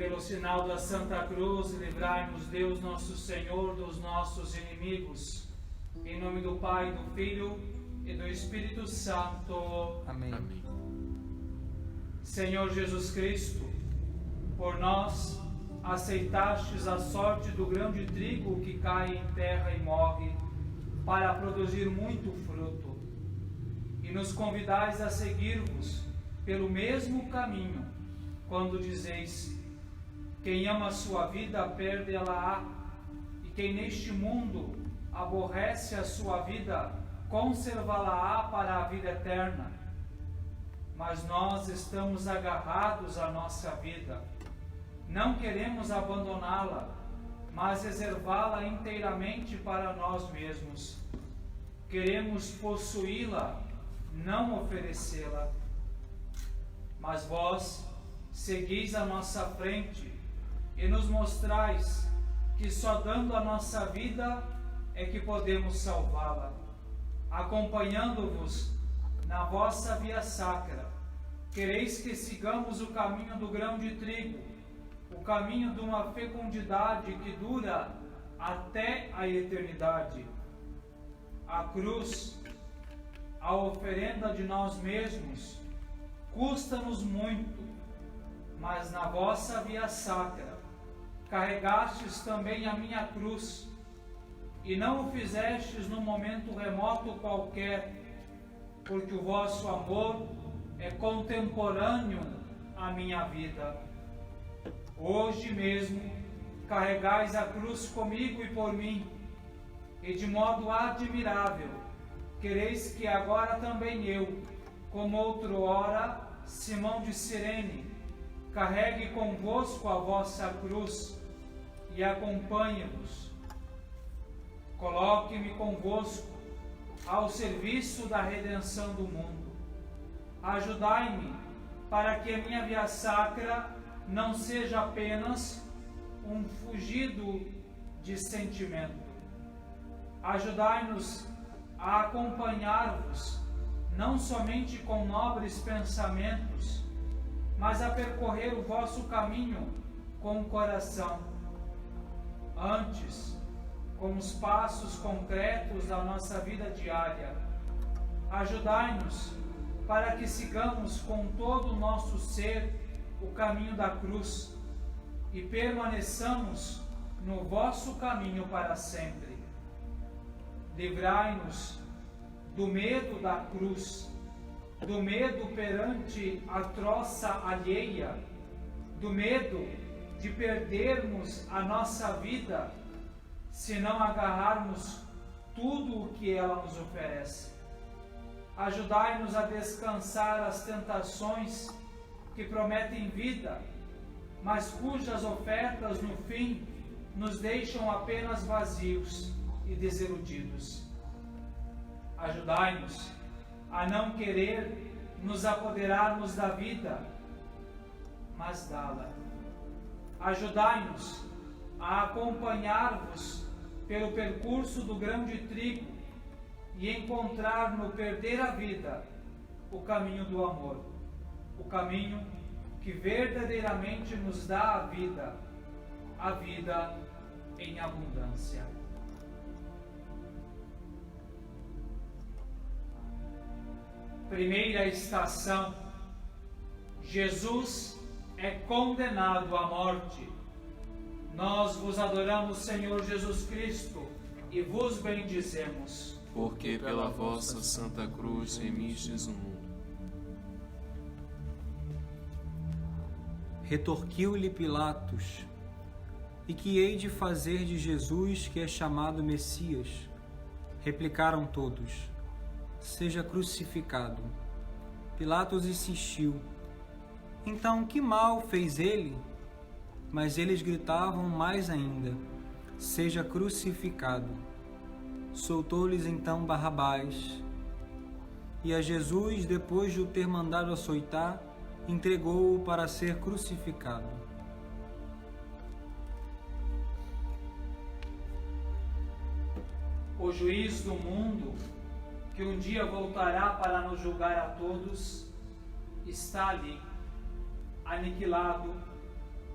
Pelo sinal da Santa Cruz, livrai-nos Deus nosso Senhor dos nossos inimigos. Em nome do Pai, do Filho e do Espírito Santo. Amém. Amém. Senhor Jesus Cristo, por nós aceitastes a sorte do grão de trigo que cai em terra e morre, para produzir muito fruto. E nos convidais a seguir-vos pelo mesmo caminho, quando dizeis: quem ama a sua vida, perde-la-á, e quem neste mundo aborrece a sua vida, conservá-la-á para a vida eterna. Mas nós estamos agarrados à nossa vida. Não queremos abandoná-la, mas reservá-la inteiramente para nós mesmos. Queremos possuí-la, não oferecê-la. Mas vós seguis à nossa frente e nos mostrais que só dando a nossa vida é que podemos salvá-la. Acompanhando-vos na vossa via sacra, quereis que sigamos o caminho do grão de trigo, o caminho de uma fecundidade que dura até a eternidade. A cruz, a oferenda de nós mesmos, custa-nos muito, mas na vossa via sacra carregastes também a minha cruz, e não o fizestes num momento remoto qualquer, porque o vosso amor é contemporâneo à minha vida. Hoje mesmo carregais a cruz comigo e por mim, e de modo admirável quereis que agora também eu, como outrora Simão de Cirene, carregue convosco a vossa cruz e acompanhe-vos. Coloque-me convosco ao serviço da redenção do mundo. Ajudai-me para que a minha via sacra não seja apenas um fugido de sentimento. Ajudai-nos a acompanhar-vos, não somente com nobres pensamentos, mas a percorrer o vosso caminho com o coração. Antes, com os passos concretos da nossa vida diária. Ajudai-nos para que sigamos com todo o nosso ser o caminho da cruz e permaneçamos no vosso caminho para sempre. Livrai-nos do medo da cruz, do medo perante a troça alheia, do medo de perdermos a nossa vida se não agarrarmos tudo o que ela nos oferece. Ajudai-nos a descansar as tentações que prometem vida, mas cujas ofertas no fim nos deixam apenas vazios e desiludidos. Ajudai-nos a não querer nos apoderarmos da vida, mas dá-la. Ajudai-nos a acompanhar-vos pelo percurso do grão de trigo e encontrar no perder a vida o caminho do amor, o caminho que verdadeiramente nos dá a vida em abundância. Primeira estação: Jesus é condenado à morte. Nós vos adoramos, Senhor Jesus Cristo, e vos bendizemos. Porque pela vossa Santa Cruz remistes o mundo. Retorquiu-lhe Pilatos: e que hei de fazer de Jesus, que é chamado Messias? Replicaram todos: seja crucificado. Pilatos insistiu: então que mal fez ele? Mas eles gritavam mais ainda: seja crucificado. Soltou-lhes então Barrabás, e a Jesus, depois de o ter mandado açoitar, entregou-o para ser crucificado. O juiz do mundo, que um dia voltará para nos julgar a todos, está ali, aniquilado,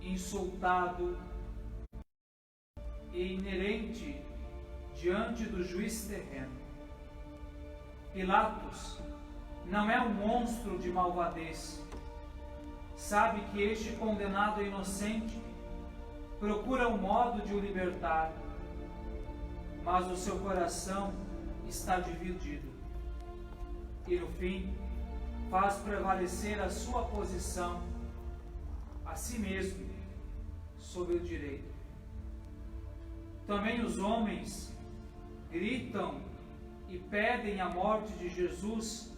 insultado e inerente diante do juiz terreno. Pilatos não é um monstro de malvadez. Sabe que este condenado inocente procura um modo de o libertar, mas o seu coração está dividido. E no fim, faz prevalecer a sua posição, a si mesmo, sobre o direito. Também os homens gritam e pedem a morte de Jesus,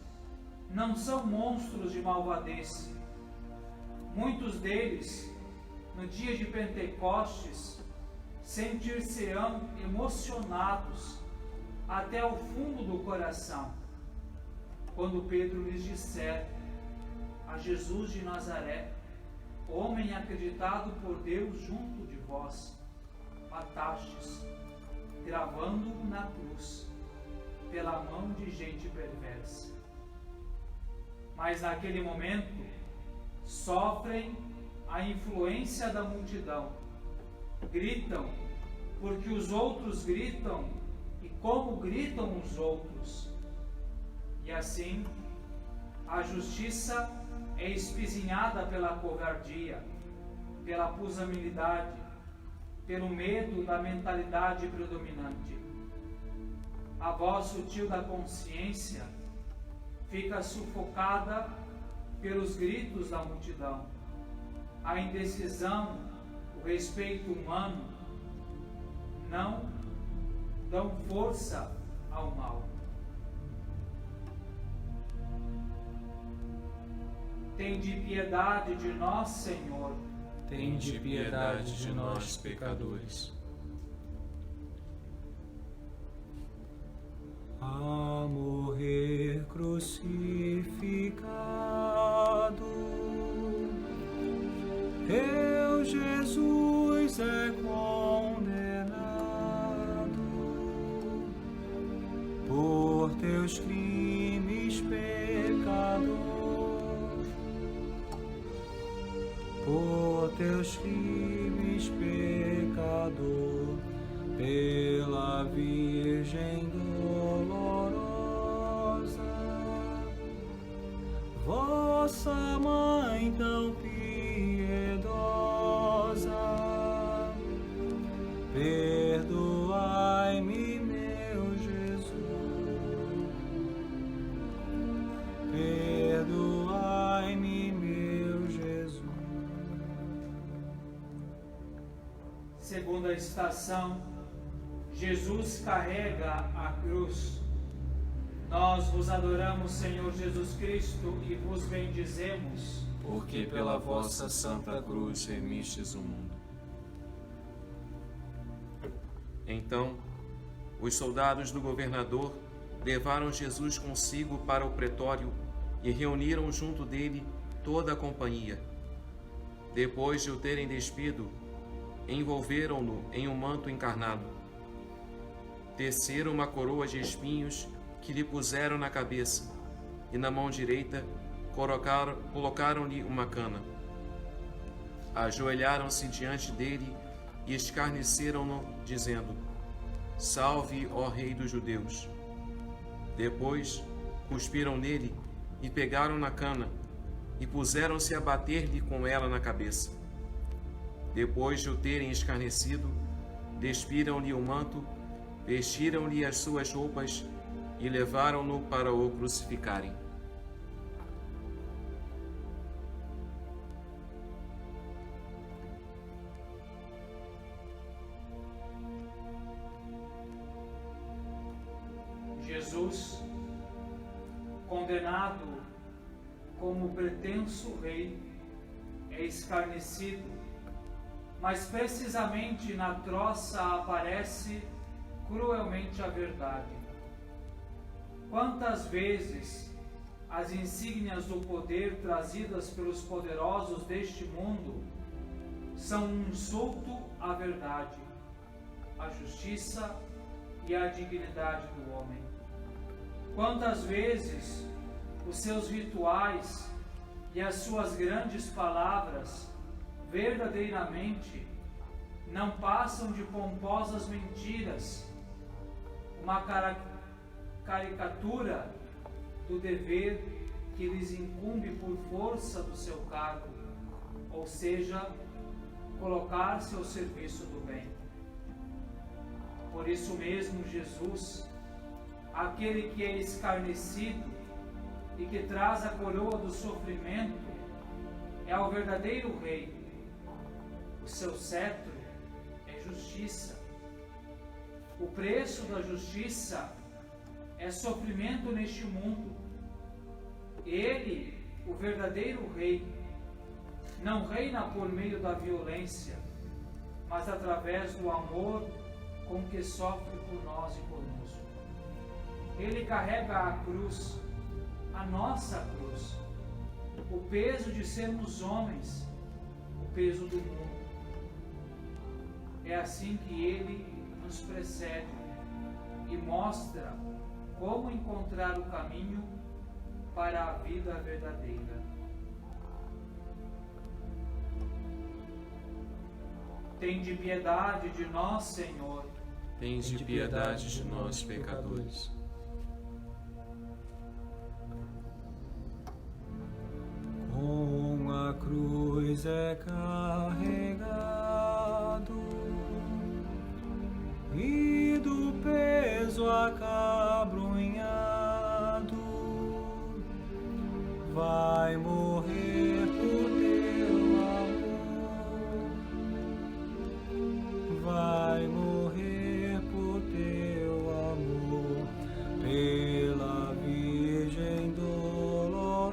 não são monstros de malvadez. Muitos deles, no dia de Pentecostes, sentir-se-ão emocionados até o fundo do coração, quando Pedro lhes disser: a Jesus de Nazaré, homem acreditado por Deus junto de vós, matastes, gravando-o na cruz, pela mão de gente perversa. Mas naquele momento, sofrem a influência da multidão, gritam porque os outros gritam e como gritam os outros. E assim, a justiça é espizinhada pela covardia, pela pusillanimidade, pelo medo da mentalidade predominante. A voz sutil da consciência fica sufocada pelos gritos da multidão. A indecisão, o respeito humano não dão força ao mal. Tende piedade de nós, Senhor. Tende piedade de nós, pecadores. A morrer crucificado, teu Jesus é condenado, por teus crimes pecador, por teus crimes pecador, pela Virgem dolorosa, vossa Mãe tão piedosa, perdoai-me, meu Jesus, perdoai-me, meu Jesus. Segunda estação, Jesus carrega a cruz. Nós vos adoramos, Senhor Jesus Cristo, e vos bendizemos, porque pela vossa santa cruz remistes o mundo. Então, os soldados do governador levaram Jesus consigo para o pretório e reuniram junto dele toda a companhia. Depois de o terem despido, envolveram-no em um manto encarnado. Teceram uma coroa de espinhos que lhe puseram na cabeça, e na mão direita colocaram-lhe uma cana. Ajoelharam-se diante dele e escarneceram-no, dizendo: Salve, ó Rei dos Judeus! Depois cuspiram nele e pegaram na cana e puseram-se a bater-lhe com ela na cabeça. Depois de o terem escarnecido, despiram-lhe o manto, vestiram-lhe as suas roupas e levaram-no para o crucificarem. Jesus, condenado como pretenso rei, é escarnecido, mas precisamente na troça aparece cruelmente a verdade. Quantas vezes as insígnias do poder trazidas pelos poderosos deste mundo são um insulto à verdade, à justiça e à dignidade do homem. Quantas vezes os seus rituais e as suas grandes palavras verdadeiramente não passam de pomposas mentiras, uma caricatura do dever que lhes incumbe por força do seu cargo, ou seja, colocar-se ao serviço do bem. Por isso mesmo, Jesus, aquele que é escarnecido e que traz a coroa do sofrimento, é o verdadeiro rei. O seu cetro é justiça. O preço da justiça é sofrimento neste mundo. Ele, o verdadeiro rei, não reina por meio da violência, mas através do amor com que sofre por nós e conosco. Ele carrega a cruz, a nossa cruz, o peso de sermos homens, o peso do mundo. É assim que ele nos precede e mostra como encontrar o caminho para a vida verdadeira. Tende piedade de nós, Senhor. Tende piedade de nós, pecadores. Com a cruz é carregado e do peso acabrunhado, vai morrer por teu amor, vai morrer por teu amor, pela Virgem dolorosa,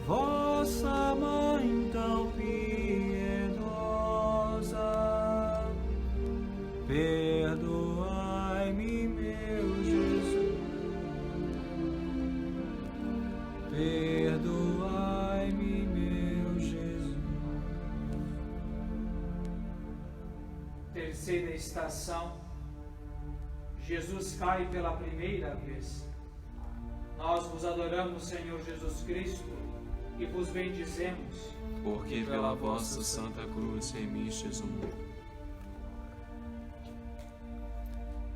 vossa mãe tão piedosa, perdoai-me, meu Jesus, perdoai-me, meu Jesus. Terceira estação. Jesus cai pela primeira vez. Nós vos adoramos, Senhor Jesus Cristo, e vos bendizemos, Porque pela vossa santa cruz remistes o mundo.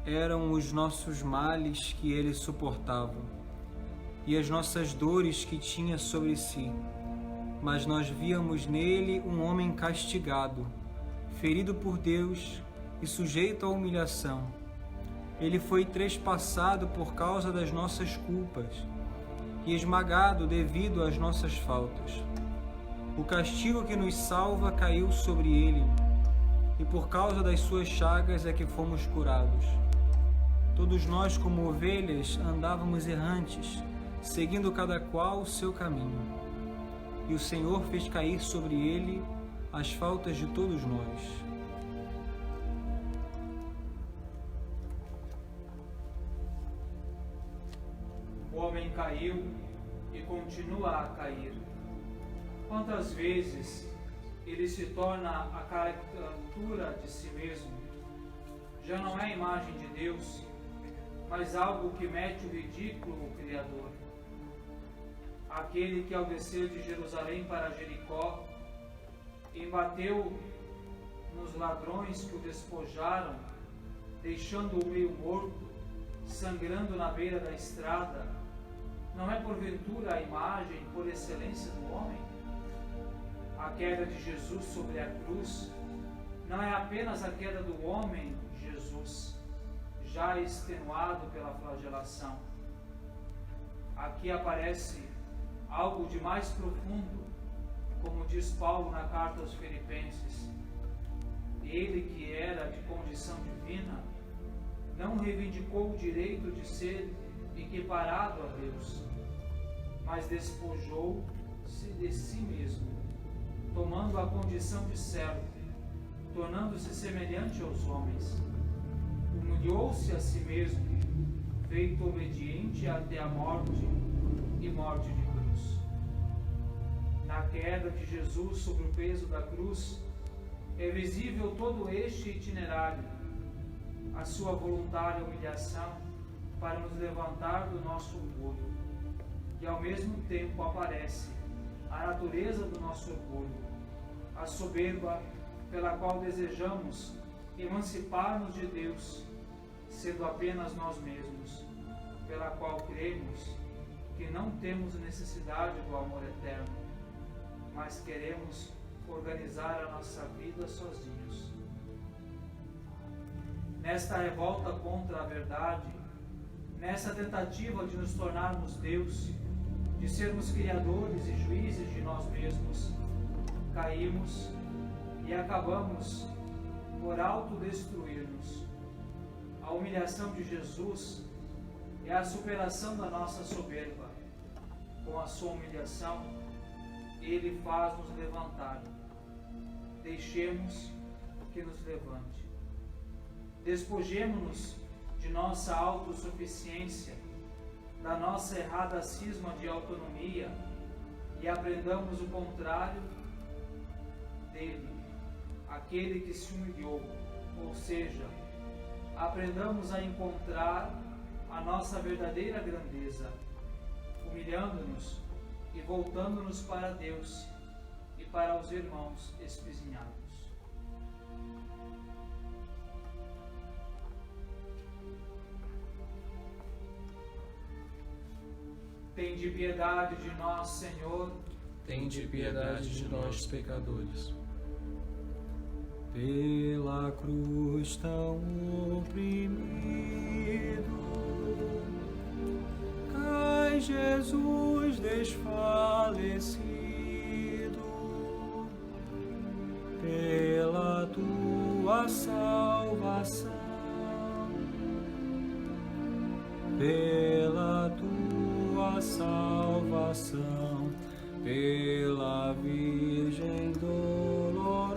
Eram os nossos males que ele suportava, e as nossas dores que tinha sobre si. Mas nós víamos nele um homem castigado, ferido por Deus e sujeito à humilhação. Ele foi trespassado por causa das nossas culpas e esmagado devido às nossas faltas. O castigo que nos salva caiu sobre ele, e por causa das suas chagas é que fomos curados. Todos nós, como ovelhas, andávamos errantes, seguindo cada qual o seu caminho. E o Senhor fez cair sobre ele as faltas de todos nós. O homem caiu e continua a cair. Quantas vezes ele se torna a caricatura de si mesmo? Já não é a imagem de Deus, mas algo que mete o ridículo ao Criador. Aquele que, ao descer de Jerusalém para Jericó, embateu nos ladrões que o despojaram, deixando-o meio morto, sangrando na beira da estrada, não é porventura a imagem por excelência do homem? A queda de Jesus sobre a cruz não é apenas a queda do homem Jesus, já extenuado pela flagelação. Aqui aparece algo de mais profundo, como diz Paulo na carta aos Filipenses. Ele, que era de condição divina, não reivindicou o direito de ser equiparado a Deus, mas despojou-se de si mesmo, tomando a condição de servo, tornando-se semelhante aos homens. Humilhou-se a si mesmo, feito obediente até a morte e morte de cruz. Na queda de Jesus sobre o peso da cruz, é visível todo este itinerário, a sua voluntária humilhação para nos levantar do nosso orgulho, e ao mesmo tempo aparece a natureza do nosso orgulho, a soberba pela qual desejamos emancipar-nos de Deus, sendo apenas nós mesmos, pela qual cremos que não temos necessidade do amor eterno, mas queremos organizar a nossa vida sozinhos. Nesta revolta contra a verdade, nessa tentativa de nos tornarmos Deus, de sermos criadores e juízes de nós mesmos, caímos e acabamos por autodestruir-nos. A humilhação de Jesus é a superação da nossa soberba. Com a sua humilhação, Ele faz-nos levantar. Deixemos que nos levante. Despojemo-nos de nossa autossuficiência, da nossa errada cisma de autonomia e aprendamos o contrário dele, aquele que se humilhou, ou seja, aprendamos a encontrar a nossa verdadeira grandeza, humilhando-nos e voltando-nos para Deus e para os irmãos espezinhados. Tende piedade de nós, Senhor. Tende piedade de nós, pecadores. Pela cruz tão oprimido, cai Jesus desfalecido. Pela tua salvação, pela tua salvação, pela Virgem dolorosa,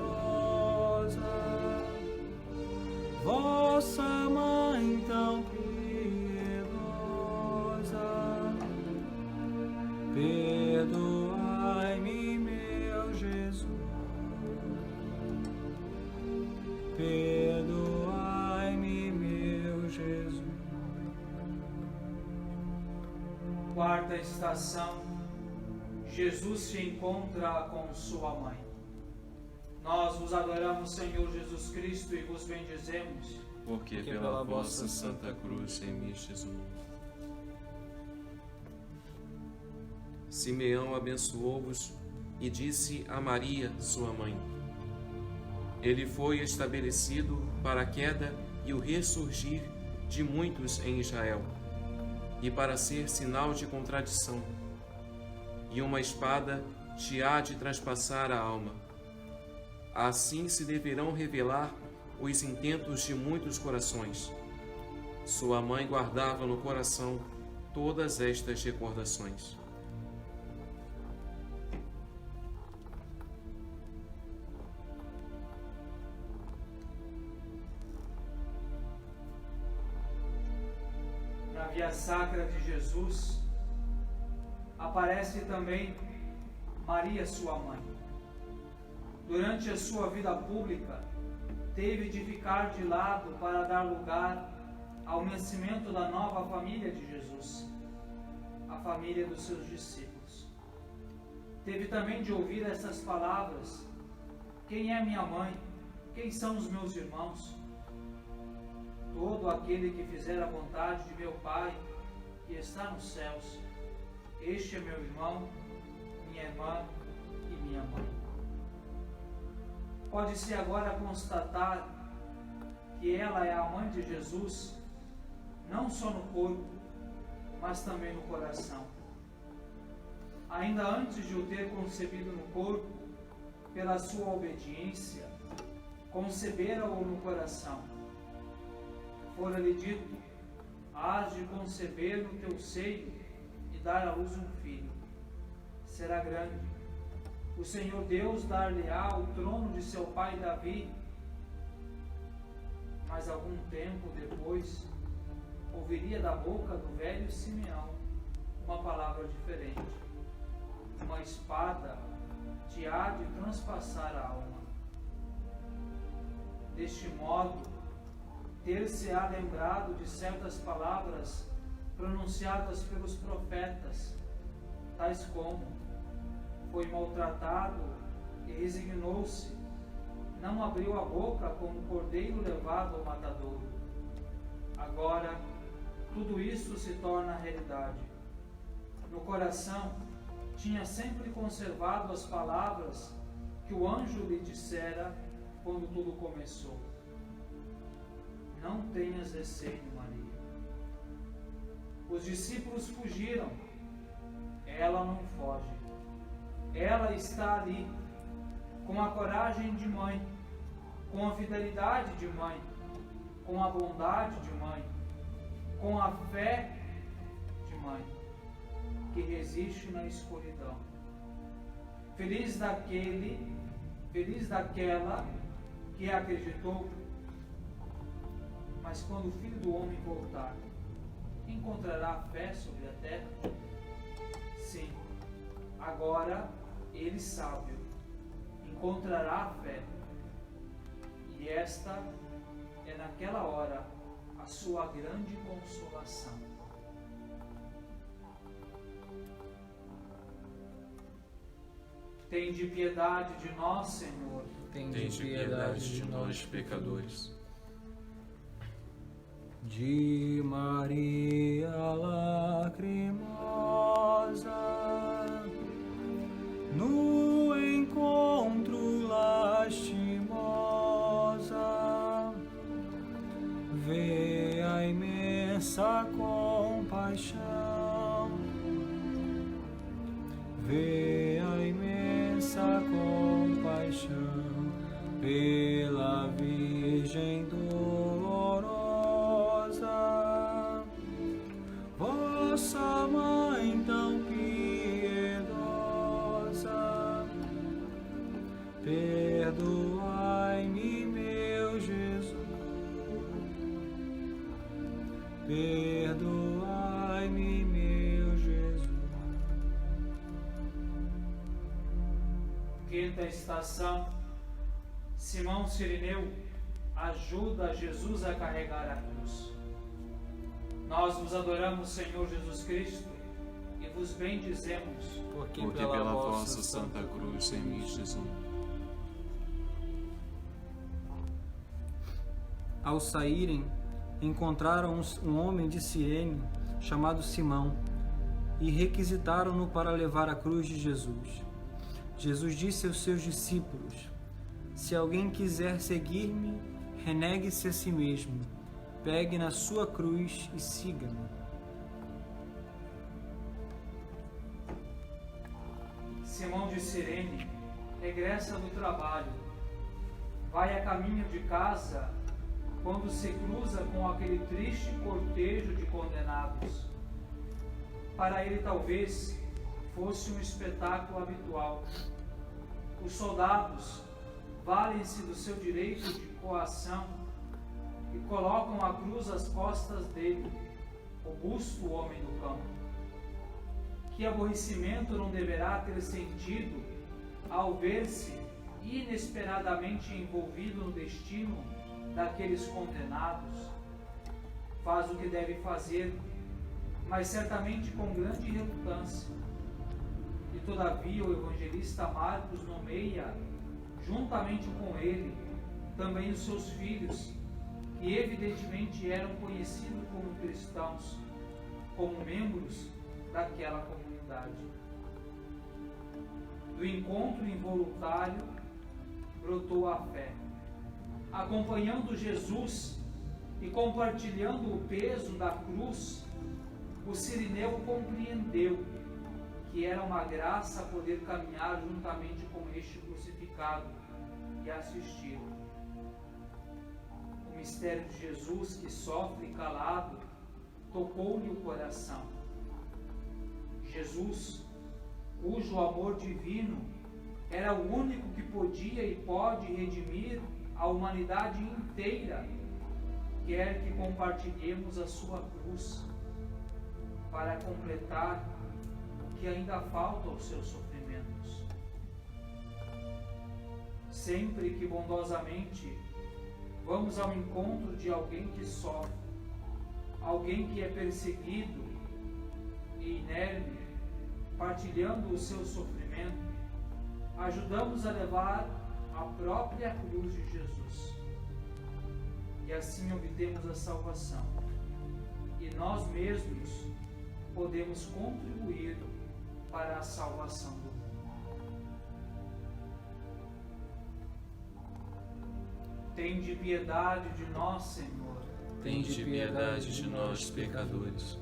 vossa Mãe tão piedosa, perdoai-me, meu Jesus, perdoai-me, meu Jesus. Quarta estação, Jesus se encontra com sua mãe. Nós vos adoramos, Senhor Jesus Cristo, e vos bendizemos, porque pela vossa Santa Cruz remistes o mundo. Simeão abençoou-vos e disse a Maria, sua mãe: Ele foi estabelecido para a queda e o ressurgir de muitos em Israel, e para ser sinal de contradição, e uma espada te há de transpassar a alma. Assim se deverão revelar os intentos de muitos corações. Sua mãe guardava no coração todas estas recordações. Na via sacra de Jesus, aparece também Maria, sua mãe. Durante a sua vida pública, teve de ficar de lado para dar lugar ao nascimento da nova família de Jesus, a família dos seus discípulos. Teve também de ouvir essas palavras: quem é minha mãe? Quem são os meus irmãos? Todo aquele que fizer a vontade de meu Pai, que está nos céus, este é meu irmão, minha irmã e minha mãe. Pode-se agora constatar que ela é a mãe de Jesus, não só no corpo, mas também no coração. Ainda antes de o ter concebido no corpo, pela sua obediência, concebera-o no coração. Fora-lhe dito: hás de conceber no teu seio e dar à luz um filho. Será grande. O Senhor Deus dar-lhe-á o trono de seu pai Davi. Mas algum tempo depois, ouviria da boca do velho Simeão uma palavra diferente: uma espada te há de transpassar a alma. Deste modo, ter-se-á lembrado de certas palavras pronunciadas pelos profetas, tais como: foi maltratado e resignou-se, não abriu a boca como um cordeiro levado ao matadouro. Agora, tudo isso se torna realidade. No coração, tinha sempre conservado as palavras que o anjo lhe dissera quando tudo começou. Não tenhas receio, Maria. Os discípulos fugiram. Ela não foge. Ela está ali, com a coragem de mãe, com a fidelidade de mãe, com a bondade de mãe, com a fé de mãe, que resiste na escuridão. Feliz daquela que acreditou, mas quando o Filho do Homem voltar, encontrará fé sobre a terra? Sim, agora ele sábio encontrará fé, e esta é naquela hora a sua grande consolação. Tende piedade de nós, Senhor. Tende piedade de nós, pecadores. De Maria lacrimosa, no encontro lastimosa, vê a imensa compaixão, vê a imensa compaixão pela Virgem dolorosa, vossa Mãe tão piedosa. Perdoai-me, meu Jesus, perdoai-me, meu Jesus. Quinta estação. Simão Cirineu ajuda Jesus a carregar a cruz. Nós vos adoramos, Senhor Jesus Cristo, e vos bendizemos, Porque pela vossa Santa Cruz remistes um. Ao saírem, encontraram um homem de Cirene chamado Simão e requisitaram-no para levar a cruz de Jesus. Jesus disse aos seus discípulos: se alguém quiser seguir-me, renegue-se a si mesmo, pegue na sua cruz e siga-me. Simão de Cirene regressa do trabalho, vai a caminho de casa quando se cruza com aquele triste cortejo de condenados. Para ele talvez fosse um espetáculo habitual. Os soldados valem-se do seu direito de coação e colocam a cruz às costas dele, robusto homem do campo. Que aborrecimento não deverá ter sentido ao ver-se inesperadamente envolvido no destino daqueles condenados? Faz o que deve fazer, mas certamente com grande relutância. E todavia o evangelista Marcos nomeia, juntamente com ele, também os seus filhos, que evidentemente eram conhecidos como cristãos, como membros daquela comunidade. Do encontro involuntário brotou a fé. Acompanhando Jesus e compartilhando o peso da cruz, o Cirineu compreendeu que era uma graça poder caminhar juntamente com este crucificado e assisti-lo. O mistério de Jesus, que sofre calado, tocou-lhe o coração. Jesus, cujo amor divino era o único que podia e pode redimir a humanidade inteira, quer que compartilhemos a sua cruz para completar o que ainda falta aos seus sofrimentos. Sempre que bondosamente vamos ao encontro de alguém que sofre, alguém que é perseguido e inerme, partilhando o seu sofrimento, ajudamos a levar a própria cruz de Jesus. E assim obtemos a salvação. E nós mesmos podemos contribuir para a salvação do mundo. Tende piedade de nós, Senhor. Tende piedade de nós, pecadores.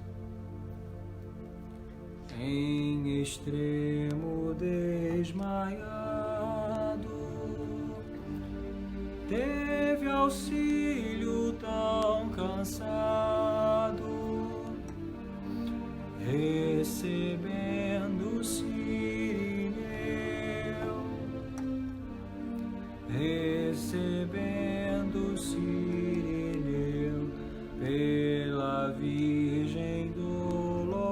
Em extremo desmaiado, teve auxílio tão cansado, recebendo Sirineu, pela Virgem dolorosa,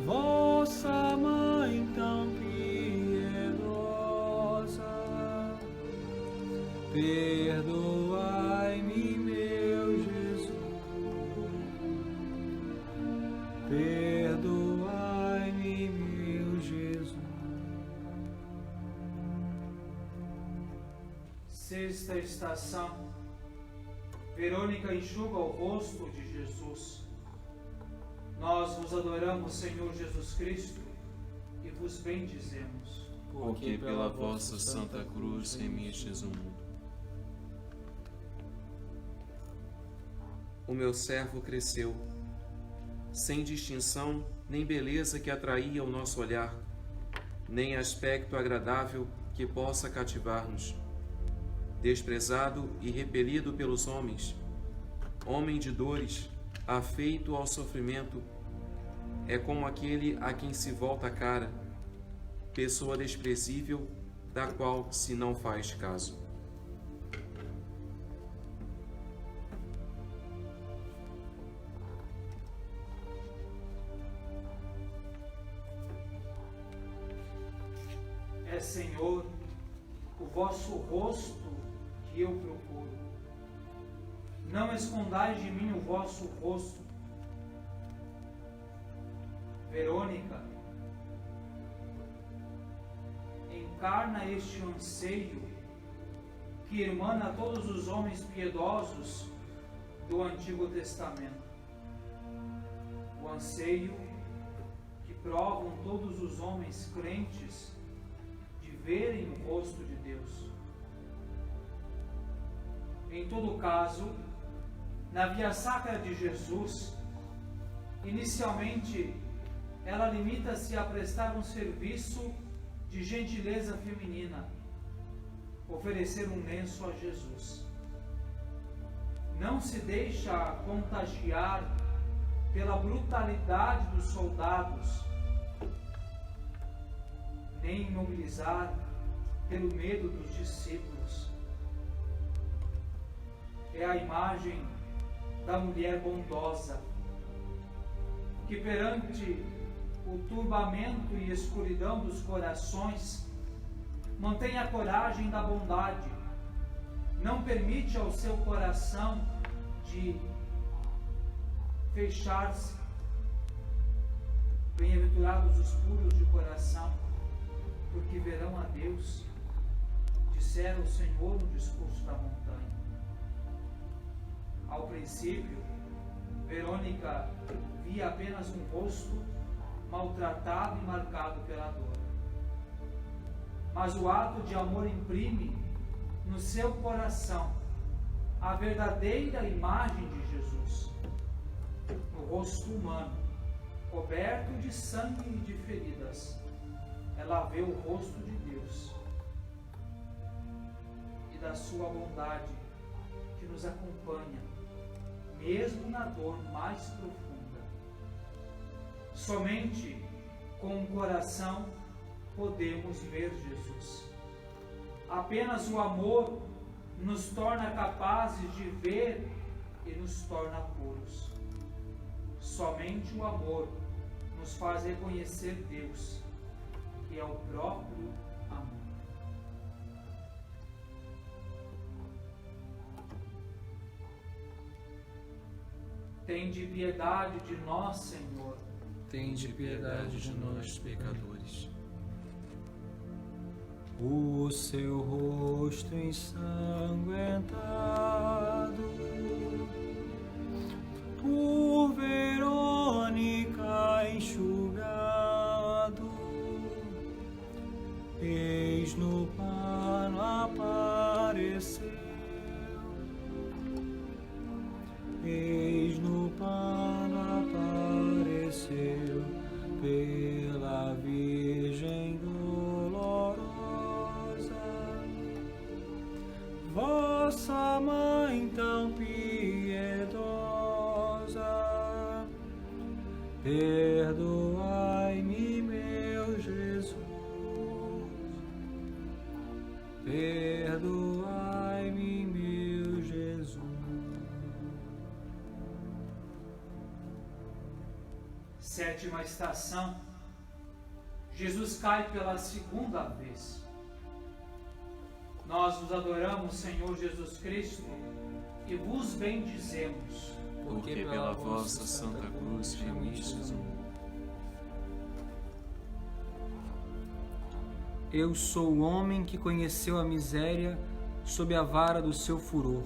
vossa Mãe tão piedosa, perdoai-me, meu Jesus, perdoai-me, meu Jesus. Sexta estação. Verônica enxuga o rosto de Jesus. Nós vos adoramos, Senhor Jesus Cristo, e vos bendizemos. Porque pela vossa Santa Cruz remistes o mundo. O meu servo cresceu, sem distinção nem beleza que atraía o nosso olhar, nem aspecto agradável que possa cativar-nos. Desprezado e repelido pelos homens, homem de dores, afeito ao sofrimento, é como aquele a quem se volta a cara, pessoa desprezível, da qual se não faz caso. É, Senhor, o vosso rosto que eu procuro. Não escondais de mim o vosso rosto. Verônica encarna este anseio que emana todos os homens piedosos do Antigo Testamento. O anseio que provam todos os homens crentes de verem o rosto de Deus. Em todo caso, na via sacra de Jesus, inicialmente ela limita-se a prestar um serviço de gentileza feminina, oferecer um lenço a Jesus. Não se deixa contagiar pela brutalidade dos soldados, nem imobilizar pelo medo dos discípulos. É a imagem da mulher bondosa, que perante o turbamento e escuridão dos corações, mantém a coragem da bondade, não permite ao seu coração de fechar-se. Bem-aventurados os puros de coração, porque verão a Deus, dissera o Senhor no discurso da montanha. Ao princípio, Verônica via apenas um rosto maltratado e marcado pela dor. Mas o ato de amor imprime no seu coração a verdadeira imagem de Jesus, no rosto humano, coberto de sangue e de feridas. Ela vê o rosto de Deus e da sua bondade que nos acompanha, mesmo na dor mais profunda. Somente com o coração podemos ver Jesus. Apenas o amor nos torna capazes de ver e nos torna puros. Somente o amor nos faz reconhecer Deus, que é o próprio amor. Tende piedade de nós, Senhor. tende piedade de nós, pecadores. O seu rosto ensanguentado por Verônica enxugado, eis no pano apareceu, eis no pano apareceu pela Virgem dolorosa, vossa mãe tão piedosa, perdoai-me, meu Jesus, perdoai-me, meu Jesus. Sétima estação. Jesus cai pela segunda vez. Nós vos adoramos, Senhor Jesus Cristo, e vos bendizemos, Porque pela vossa santa cruz remistes o mundo. Eu sou o homem que conheceu a miséria sob a vara do seu furor.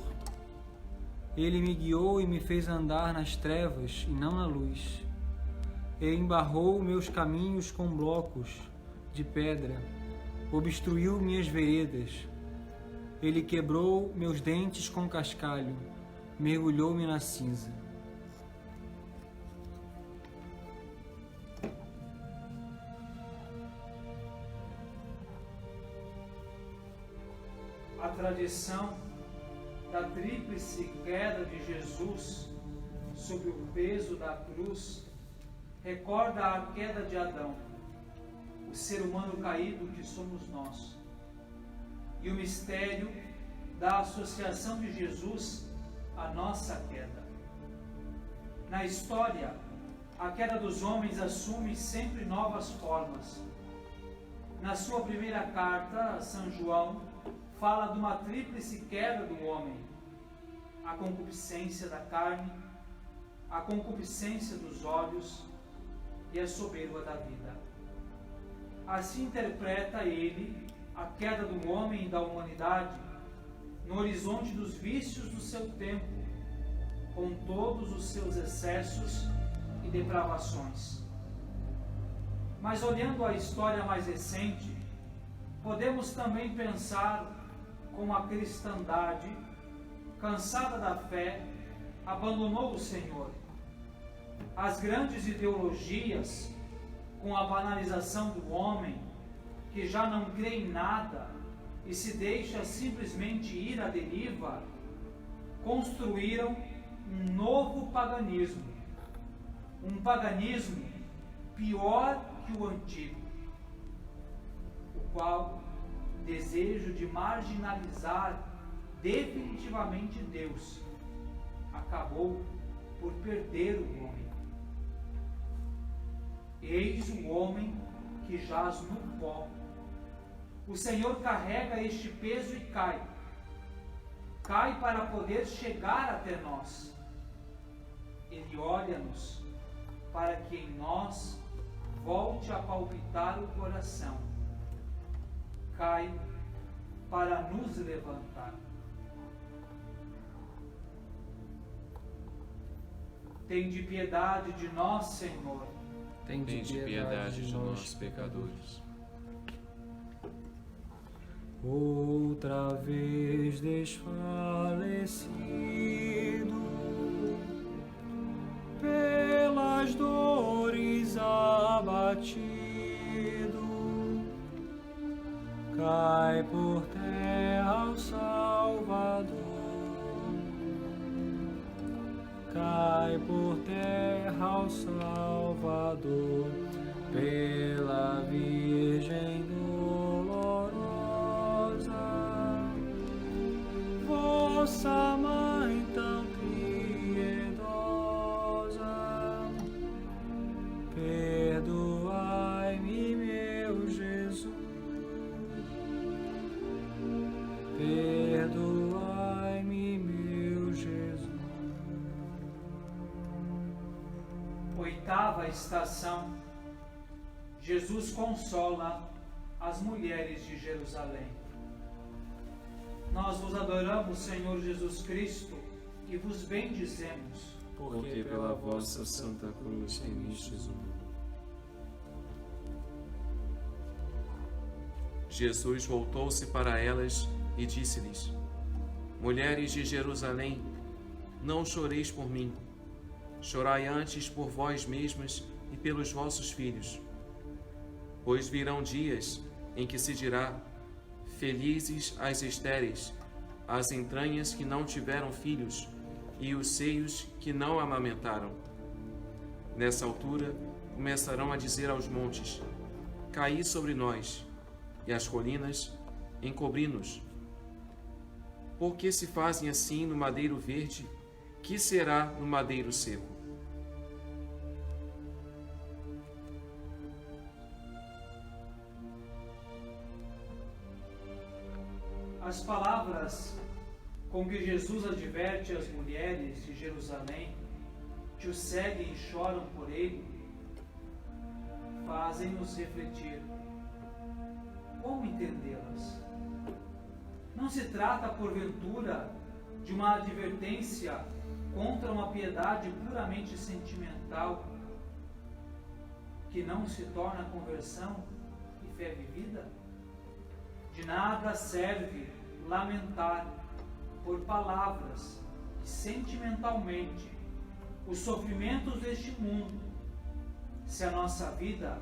Ele me guiou e me fez andar nas trevas e não na luz. E embarrou meus caminhos com blocos de pedra, obstruiu minhas veredas. Ele quebrou meus dentes com cascalho, mergulhou-me na cinza. a tradição da tríplice queda de Jesus sob o peso da cruz recorda a queda de Adão, o ser humano caído que somos nós, e o mistério da associação de Jesus à nossa queda. Na história, a queda dos homens assume sempre novas formas. Na sua primeira carta, São João fala de uma tríplice queda do homem: a concupiscência da carne, a concupiscência dos olhos e a soberba da vida. Assim interpreta ele a queda do homem e da humanidade no horizonte dos vícios do seu tempo, com todos os seus excessos e depravações. Mas olhando a história mais recente, podemos também pensar como a cristandade, cansada da fé, abandonou o Senhor. As grandes ideologias, com a banalização do homem, que já não crê em nada e se deixa simplesmente ir à deriva, construíram um novo paganismo, um paganismo pior que o antigo, o qual desejo de marginalizar definitivamente Deus acabou por perder o homem. Eis o homem que jaz no pó. O Senhor carrega este peso e cai para poder chegar até nós. Ele olha-nos para que em nós volte a palpitar o coração. Cai para nos levantar. Tende piedade de nós, Senhor. Tende piedade de nós, pecadores. Outra vez desfalecido pelas dores abatido, cai por terra o Salvador, cai por terra o Salvador, pela Virgem dolorosa, vossa mãe tão piedosa, perdoai-me, meu Jesus, perdoai-me, meu Jesus. Oitava estação. Jesus consola as mulheres de Jerusalém. Nós vos adoramos, Senhor Jesus Cristo, e vos bendizemos, porque pela vossa Santa Cruz remistes o mundo. Jesus voltou-se para elas e disse-lhes: Mulheres de Jerusalém, não choreis por mim, chorai antes por vós mesmas e pelos vossos filhos. Pois virão dias em que se dirá: Felizes as estéreis, as entranhas que não tiveram filhos, e os seios que não amamentaram. Nessa altura, começarão a dizer aos montes: Caí sobre nós, e às colinas: Encobri-nos. Por que se fazem assim no madeiro verde? Que será no madeiro seco? As palavras com que Jesus adverte as mulheres de Jerusalém que o seguem e choram por ele fazem-nos refletir. Como entendê-las? Não se trata, porventura, de uma advertência contra uma piedade puramente sentimental que não se torna conversão e fé vivida? De nada serve lamentar por palavras que sentimentalmente os sofrimentos deste mundo, se a nossa vida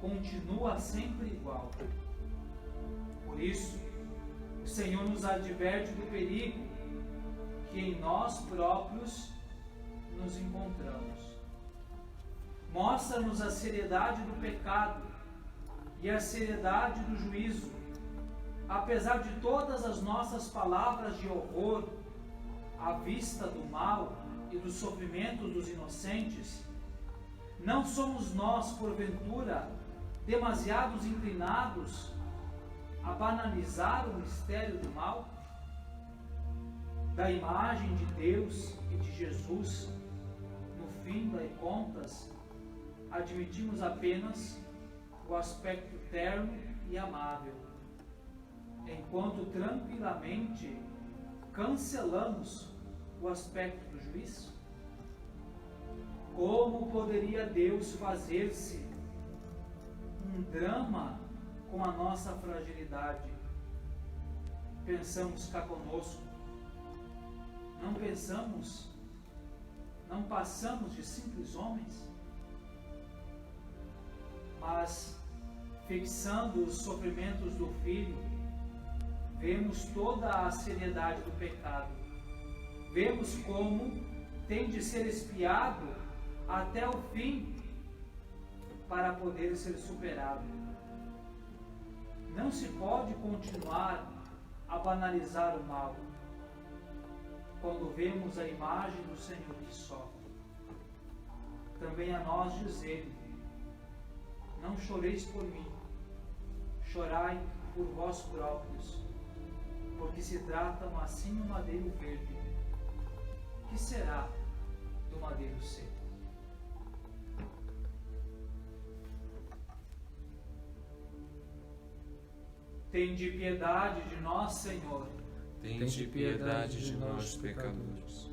continua sempre igual. Por isso, o Senhor nos adverte do perigo que em nós próprios nos encontramos. Mostra-nos a seriedade do pecado e a seriedade do juízo. Apesar de todas as nossas palavras de horror à vista do mal e dos sofrimentos dos inocentes, não somos nós, porventura, demasiados inclinados a banalizar o mistério do mal? Da imagem de Deus e de Jesus, no fim das contas, admitimos apenas o aspecto terno e amável, enquanto tranquilamente cancelamos o aspecto do juízo? Como poderia Deus fazer-se um drama com a nossa fragilidade? Pensamos cá conosco, não passamos de simples homens, mas fixando os sofrimentos do Filho, vemos toda a seriedade do pecado. Vemos como tem de ser expiado até o fim para poder ser superado. Não se pode continuar a banalizar o mal quando vemos a imagem do Senhor que sofre. Também a nós dizer: não choreis por mim, chorai por vós próprios, porque se tratam assim do madeiro verde. Que será do madeiro seco? Tende piedade de nós, Senhor. Tende piedade de nós, pecadores.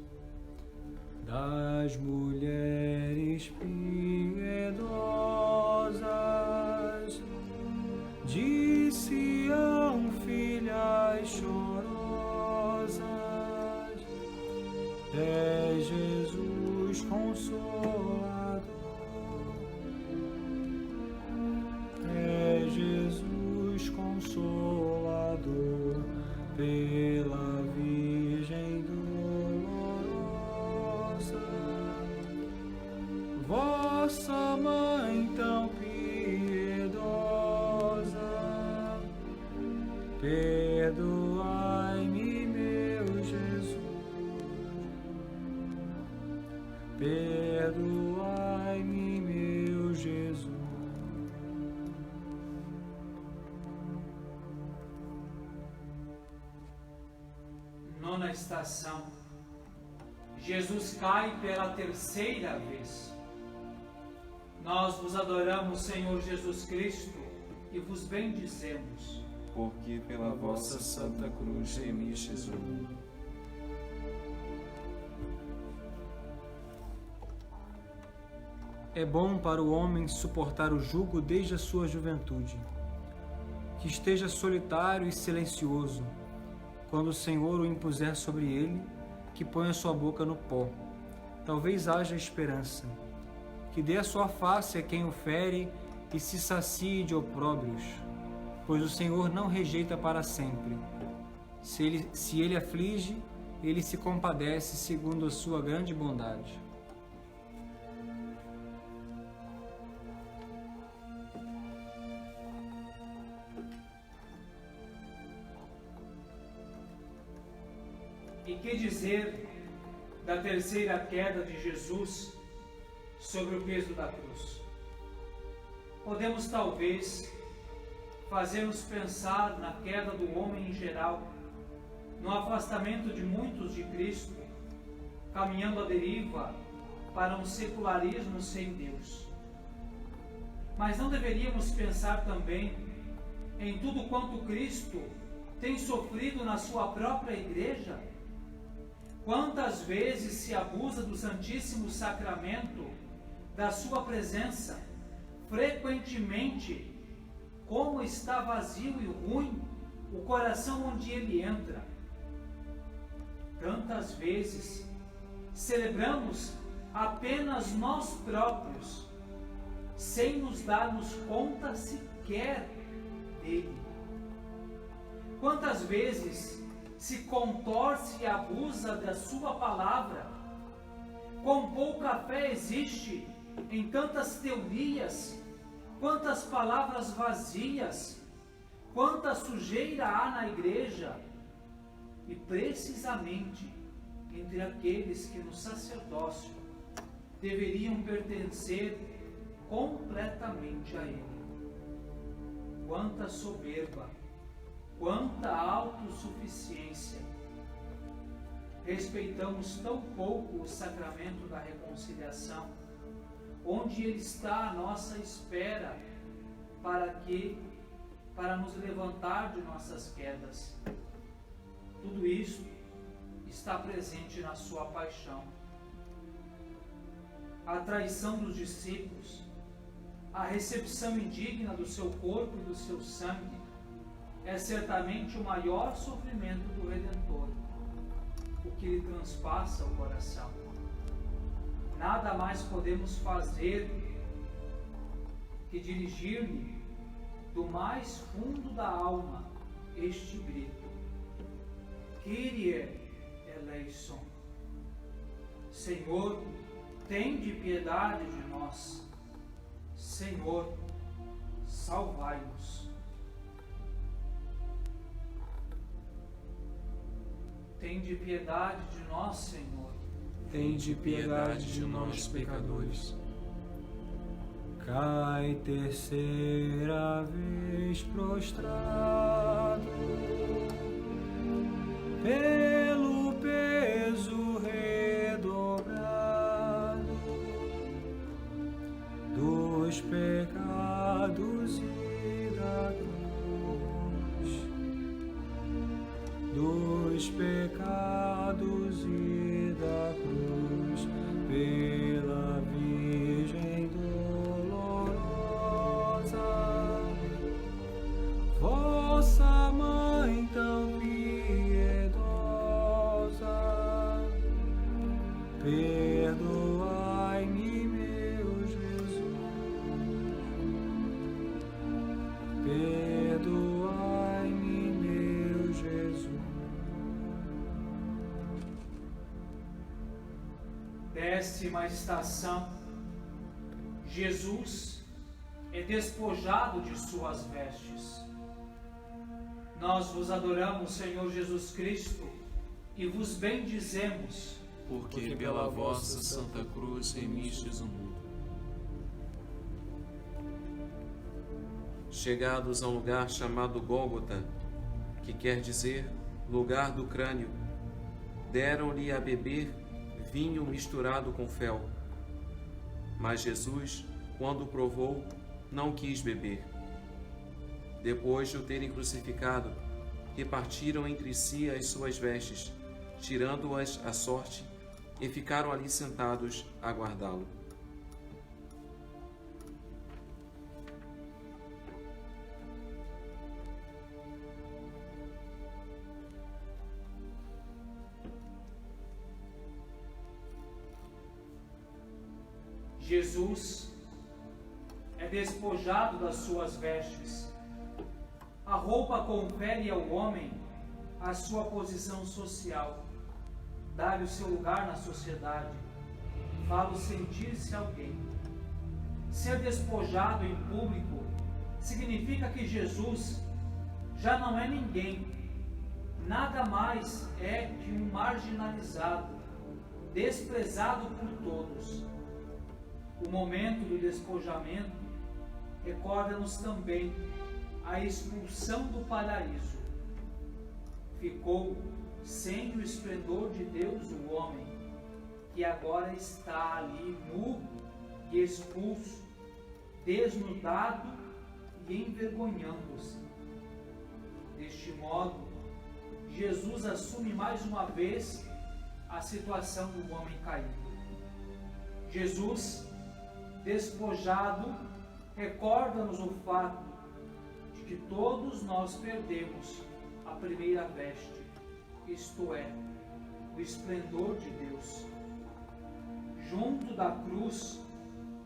Das mulheres piedosas, de Sião, filhas chorosas, é Jesus Consolador, é Jesus Consolador, pela Virgem dolorosa, vossa Mãe tão piedosa, perdoai-me, meu Jesus, perdoai-me, meu Jesus. Nona estação. Jesus cai pela terceira vez. Nós vos adoramos, Senhor Jesus Cristo, e vos bendizemos. Porque pela vossa santa cruz remistes o mundo. É bom para o homem suportar o jugo desde a sua juventude. Que esteja solitário e silencioso, quando o Senhor o impuser sobre ele, que ponha sua boca no pó. Talvez haja esperança. Que dê a sua face a quem o fere e se sacie de opróbrios, pois o Senhor não rejeita para sempre. Se ele aflige, ele se compadece segundo a sua grande bondade. E que dizer da terceira queda de Jesus sobre o peso da cruz? Podemos talvez fazer-nos pensar na queda do homem em geral, no afastamento de muitos de Cristo, caminhando à deriva para um secularismo sem Deus. Mas não deveríamos pensar também em tudo quanto Cristo tem sofrido na sua própria igreja? Quantas vezes se abusa do Santíssimo Sacramento, da sua presença, frequentemente, como está vazio e ruim o coração onde ele entra. Tantas vezes celebramos apenas nós próprios, sem nos darmos conta sequer dele. Quantas vezes se contorce e abusa da sua palavra, com pouca fé existe em tantas teorias, quantas palavras vazias, quanta sujeira há na igreja, e precisamente entre aqueles que no sacerdócio deveriam pertencer completamente a ele. Quanta soberba, quanta autossuficiência! Respeitamos tão pouco o sacramento da reconciliação, onde ele está à nossa espera para nos levantar de nossas quedas. Tudo isso está presente na sua paixão. A traição dos discípulos, a recepção indigna do seu corpo e do seu sangue, é certamente o maior sofrimento do Redentor, o que lhe transpassa o coração. Nada mais podemos fazer que dirigir-lhe do mais fundo da alma este grito: Kyrie eleison. Senhor, tende piedade de nós. Senhor, salvai-nos. Tende piedade de nós, Senhor. Tende piedade de nós, pecadores. Cai terceira vez prostrado, pelo peso redobrado dos pecados e da cruz, dos pecados e da cruz, pela Virgem dolorosa, vossa Mãe tão piedosa, perdoai-me, meu Jesus, perdoai-me, meu Jesus. Décima estação: Jesus é despojado de suas vestes. Nós vos adoramos, Senhor Jesus Cristo, e vos bendizemos, Porque pela vossa santa cruz remistes o mundo. Chegados a um lugar chamado Gólgota, que quer dizer lugar do crânio, deram-lhe a beber vinho misturado com fel. Mas Jesus Quando provou, não quis beber. Depois de o terem crucificado, repartiram entre si as suas vestes, tirando-as à sorte, e ficaram ali sentados a aguardá-lo. Jesus é despojado das suas vestes. A roupa confere ao homem a sua posição social, dá-lhe o seu lugar na sociedade, fala-o sentir-se alguém. Ser despojado em público significa que Jesus já não é ninguém, nada mais é que um marginalizado, desprezado por todos. O momento do despojamento recorda-nos também a expulsão do paraíso. Ficou sem o esplendor de Deus o homem, que agora está ali nu e expulso, desnudado e envergonhando-se. Deste modo, Jesus assume mais uma vez a situação do homem caído. Jesus, despojado, recorda-nos o fato de que todos nós perdemos a primeira veste, isto é, o esplendor de Deus. Junto da cruz,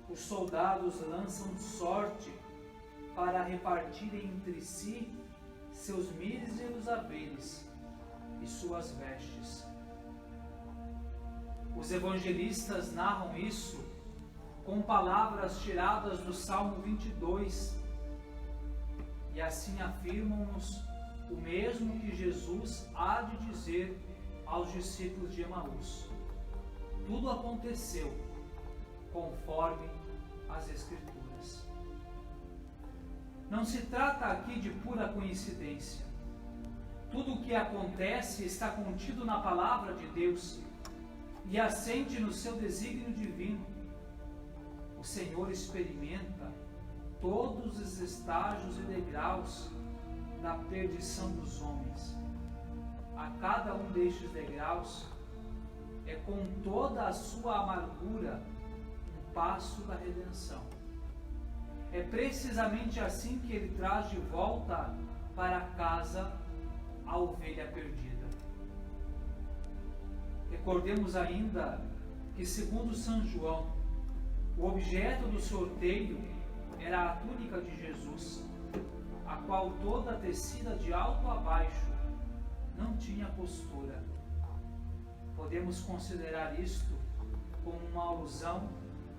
os soldados lançam sorte para repartirem entre si seus míseros haveres e suas vestes. Os evangelistas narram isso com palavras tiradas do Salmo 22 e assim afirmam-nos o mesmo que Jesus há de dizer aos discípulos de Emaús. Tudo aconteceu conforme as Escrituras. Não se trata aqui de pura coincidência. Tudo o que acontece está contido na palavra de Deus e assente no seu desígnio divino. O Senhor experimenta todos os estágios e degraus da perdição dos homens. A cada um destes degraus é com toda a sua amargura um passo da redenção. É precisamente assim que ele traz de volta para casa a ovelha perdida. Recordemos ainda que, segundo São João, o objeto do sorteio era a túnica de Jesus, a qual toda tecida de alto a baixo não tinha costura. Podemos considerar isto como uma alusão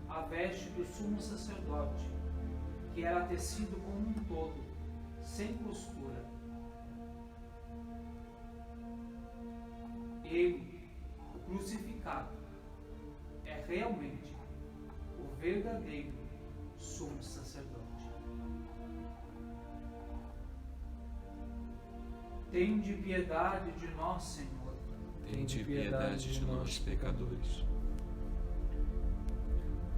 à veste do sumo sacerdote, que era tecido como um todo, sem costura. Ele, o crucificado, é realmente o verdadeiro sumo sacerdote. Tende piedade de nós, Senhor. Tende piedade de nós, pecadores.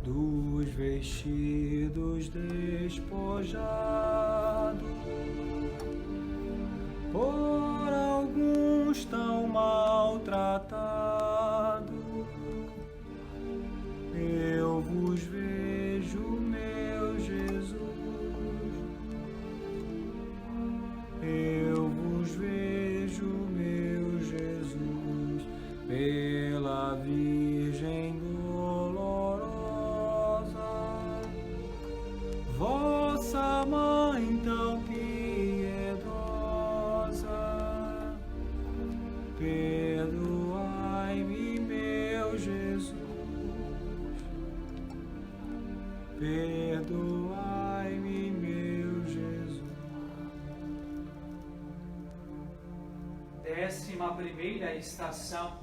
Dos vestidos despojados por alguns tão maltratados, eu vos vejo, meu Jesus, eu vos vejo, meu Jesus, pela Virgem dolorosa, vossa Mãe tão piedosa, perdoai-me, meu Jesus, perdoai-me, meu Jesus. 11ª estação.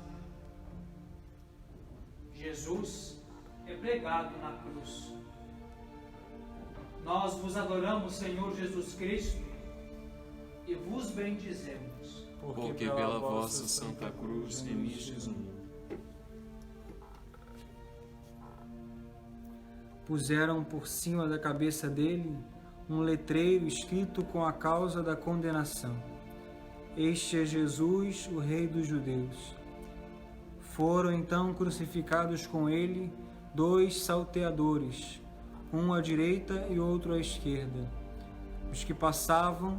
Jesus é pregado na cruz. Nós vos adoramos, Senhor Jesus Cristo, e vos bendizemos. Porque pela vossa santa cruz remistes o mundo. puseram por cima da cabeça dele um letreiro escrito com a causa da condenação: Este é Jesus, o Rei dos Judeus. Foram então crucificados com ele 2 salteadores, um à direita e outro à esquerda. Os que passavam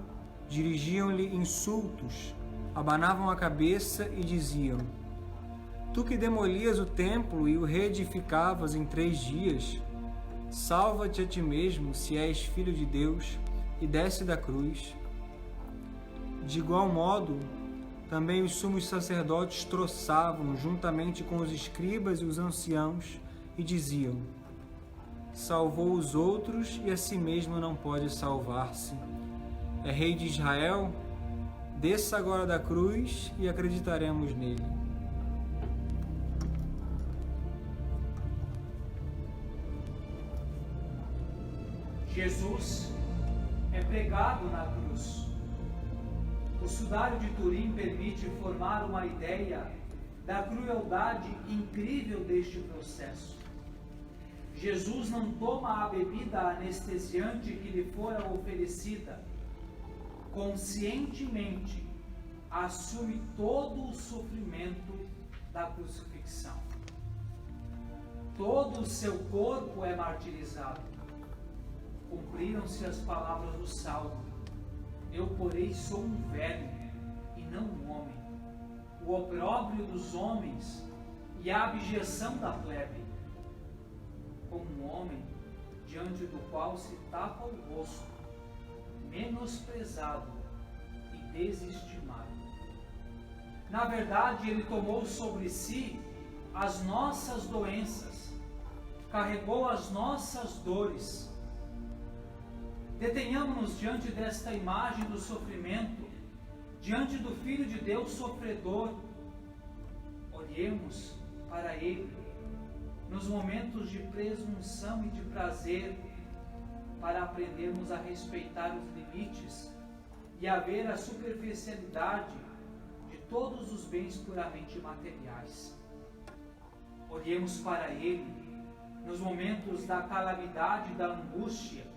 dirigiam-lhe insultos, abanavam a cabeça e diziam: Tu que demolias o templo e o reedificavas em 3 dias, salva-te a ti mesmo, se és filho de Deus, e desce da cruz. De igual modo, também os sumos sacerdotes troçavam juntamente com os escribas e os anciãos e diziam: Salvou os outros e a si mesmo não pode salvar-se. É rei de Israel? Desça agora da cruz e acreditaremos nele. Jesus é pregado na cruz. O sudário de Turim permite formar uma ideia da crueldade incrível deste processo. Jesus não toma a bebida anestesiante que lhe fora oferecida. Conscientemente assume todo o sofrimento da crucifixão. Todo o seu corpo é martirizado. Cumpriram-se as palavras do Salmo: Eu, porém, sou um velho e não um homem, o opróbrio dos homens e a abjeção da plebe, como um homem diante do qual se tapa o rosto, menosprezado e desestimado. Na verdade, ele tomou sobre si as nossas doenças, carregou as nossas dores. Detenhamos-nos diante desta imagem do sofrimento, diante do Filho de Deus sofredor. Olhemos para Ele, nos momentos de presunção e de prazer, para aprendermos a respeitar os limites e a ver a superficialidade de todos os bens puramente materiais. Olhemos para Ele, nos momentos da calamidade e da angústia,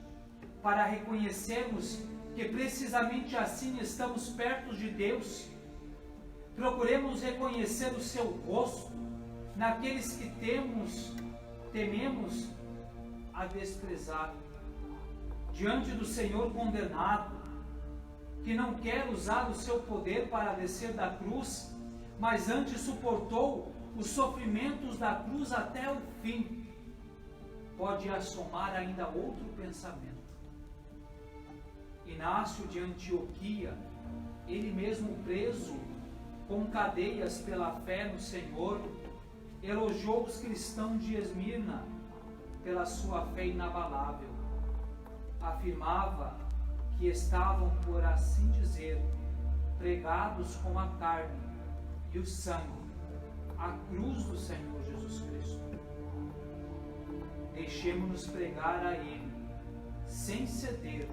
para reconhecermos que precisamente assim estamos perto de Deus. Procuremos reconhecer o seu rosto naqueles que tememos a desprezar. Diante do Senhor condenado, que não quer usar o seu poder para descer da cruz, mas antes suportou os sofrimentos da cruz até o fim, pode assomar ainda outro pensamento. Inácio de Antioquia, ele mesmo preso com cadeias pela fé no Senhor, elogiou os cristãos de Esmirna pela sua fé inabalável. Afirmava que estavam, por assim dizer, pregados com a carne e o sangue, a cruz do Senhor Jesus Cristo. Deixemos-nos pregar a Ele, sem ceder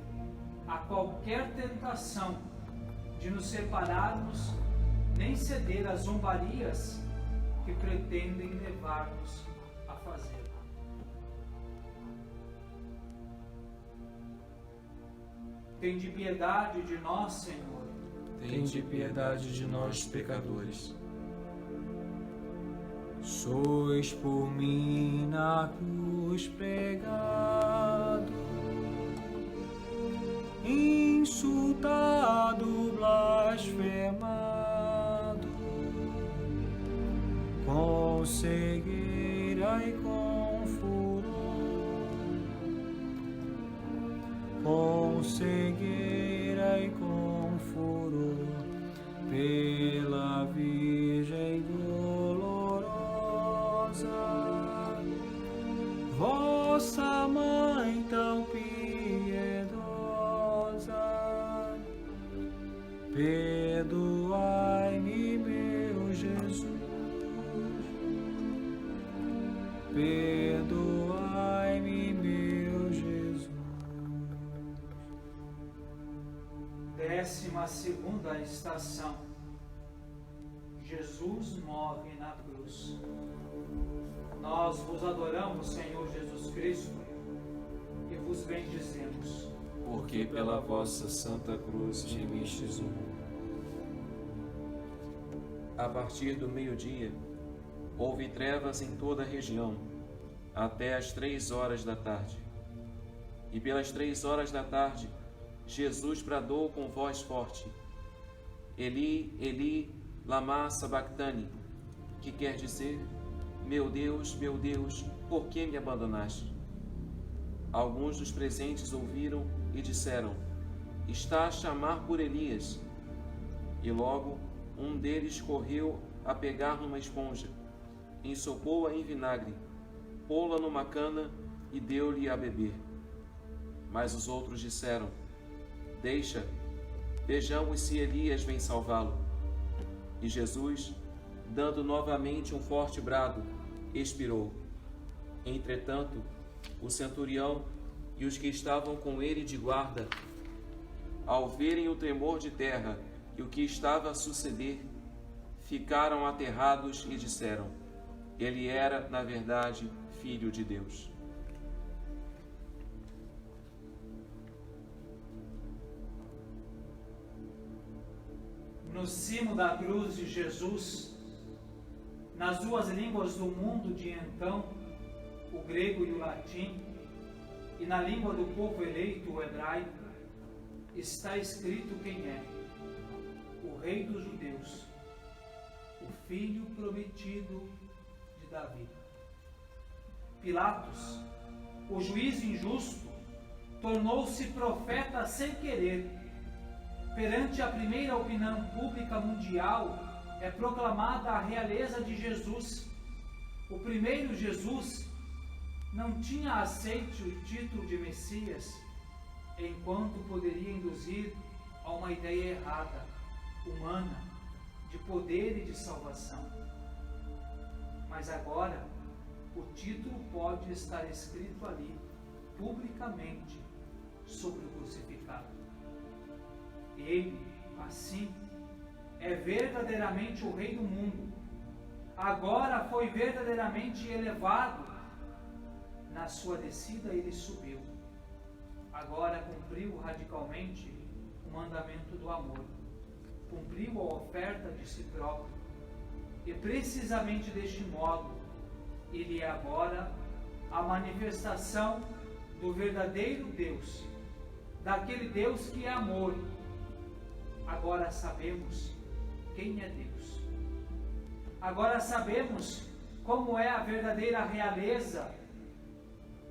a qualquer tentação de nos separarmos, nem ceder às zombarias que pretendem levar-nos a fazer. Tende piedade de nós, Senhor. Tende piedade de nós, pecadores. Sois por mim na cruz pregado, insultado, blasfemado, com cegueira e com furor, com cegueira e com furor, pela Virgem dolorosa, vossa mãe tão piedosa, perdoai-me, meu Jesus, perdoai-me, meu Jesus. 12ª estação. Jesus morre na cruz. Nós vos adoramos, Senhor Jesus Cristo, e vos bendizemos. Porque pela vossa santa cruz remistes o mundo. A partir do meio-dia, houve trevas em toda a região, até as 3 horas da tarde. E pelas 3 horas da tarde, Jesus bradou com voz forte: Eli, Eli, lama sabactani, que quer dizer: meu Deus, por que me abandonaste? Alguns dos presentes ouviram e disseram: está a chamar por Elias. E logo um deles correu a pegar numa esponja, ensopou-a em vinagre, pô-la numa cana e deu-lhe a beber. Mas os outros disseram: deixa, vejamos se Elias vem salvá-lo. E Jesus, dando novamente um forte brado, expirou. Entretanto, o centurião e os que estavam com ele de guarda, ao verem o tremor de terra e o que estava a suceder, ficaram aterrados e disseram: ele era, na verdade, Filho de Deus. No cimo da cruz de Jesus, nas duas línguas do mundo de então, o grego e o latim, e na língua do povo eleito, o hebraico, está escrito quem é: o Rei dos Judeus, o Filho prometido de Davi. Pilatos, o juiz injusto, tornou-se profeta sem querer. Perante a primeira opinião pública mundial, é proclamada a realeza de Jesus. O primeiro Jesus não tinha aceito o título de Messias, enquanto poderia induzir a uma ideia errada, humana, de poder e de salvação. Mas agora, o título pode estar escrito ali, publicamente, sobre o crucificado. Ele, assim, é verdadeiramente o Rei do mundo. Agora foi verdadeiramente elevado. Na sua descida ele subiu. Agora cumpriu radicalmente o mandamento do amor. Cumpriu a oferta de si próprio. E precisamente deste modo, ele é agora a manifestação do verdadeiro Deus, daquele Deus que é amor. Agora sabemos quem é Deus. Agora sabemos como é a verdadeira realeza.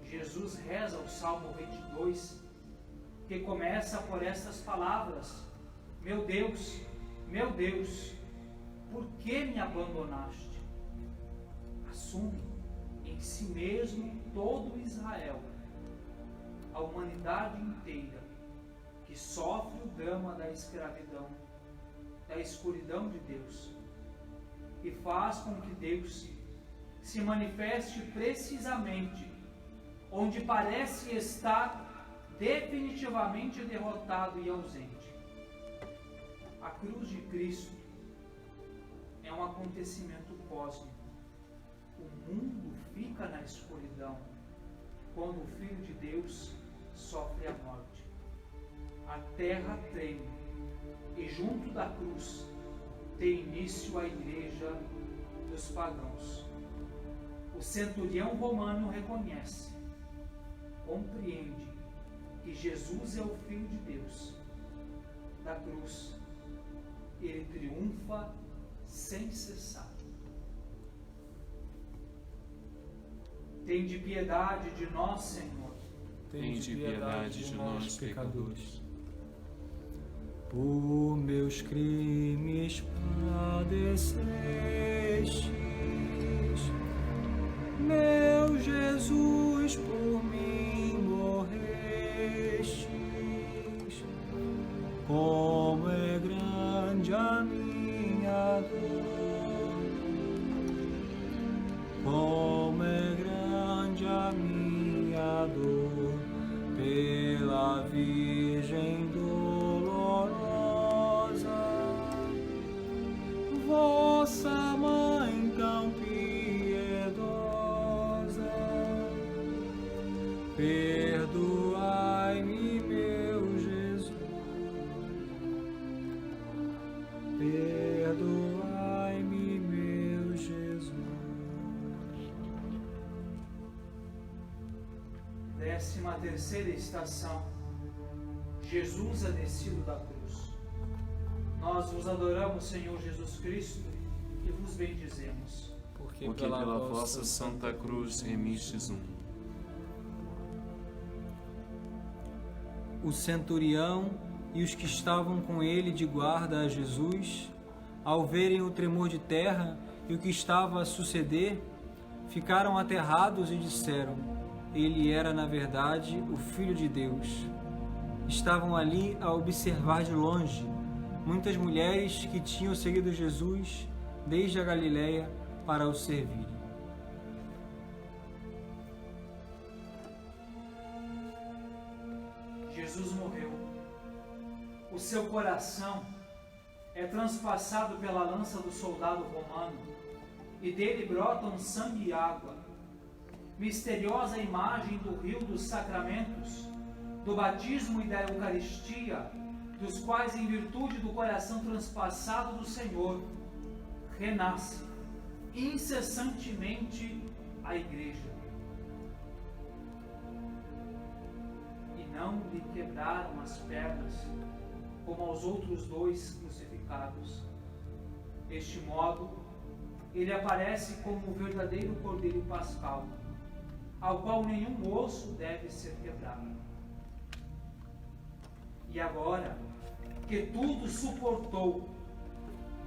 Jesus reza o Salmo 22, que começa por estas palavras: meu Deus, por que me abandonaste? Assume em si mesmo todo Israel, a humanidade inteira, que sofre o drama da escravidão, da escuridão de Deus, e faz com que Deus se manifeste precisamente onde parece estar definitivamente derrotado e ausente. A cruz de Cristo é um acontecimento cósmico. O mundo fica na escuridão quando o Filho de Deus sofre a morte. A terra treme, e junto da cruz tem início a igreja dos pagãos. O centurião romano reconhece, compreende que Jesus é o Filho de Deus. Da cruz, ele triunfa sem cessar. Tende piedade de nós, Senhor. Tende piedade de nós, pecadores. Por meus crimes padecestes, meu Jesus, por mim morrestes. Como é grande a minha dor, como é grande a minha dor, pela Virgem dolorosa, vossa Mãe tão piedosa. Perdoai-me, meu Jesus. Perdoai-me, meu Jesus. 13ª estação. Jesus é descido da cruz. Nós vos adoramos, Senhor Jesus Cristo, e vos bendizemos. Porque pela vossa santa cruz remistes o mundo. O centurião e os que estavam com ele de guarda a Jesus, ao verem o tremor de terra e o que estava a suceder, ficaram aterrados e disseram: ele era, na verdade, o Filho de Deus. Estavam ali a observar de longe muitas mulheres que tinham seguido Jesus desde a Galiléia para o servirem. Jesus morreu. O seu coração é transpassado pela lança do soldado romano e dele brotam sangue e água. Misteriosa imagem do rio dos sacramentos, do batismo e da Eucaristia, dos quais, em virtude do coração transpassado do Senhor, renasce incessantemente a Igreja. E não lhe quebraram as pernas, como aos outros dois crucificados. Deste modo, ele aparece como o verdadeiro Cordeiro Pascal, ao qual nenhum osso deve ser quebrado. E agora, que tudo suportou,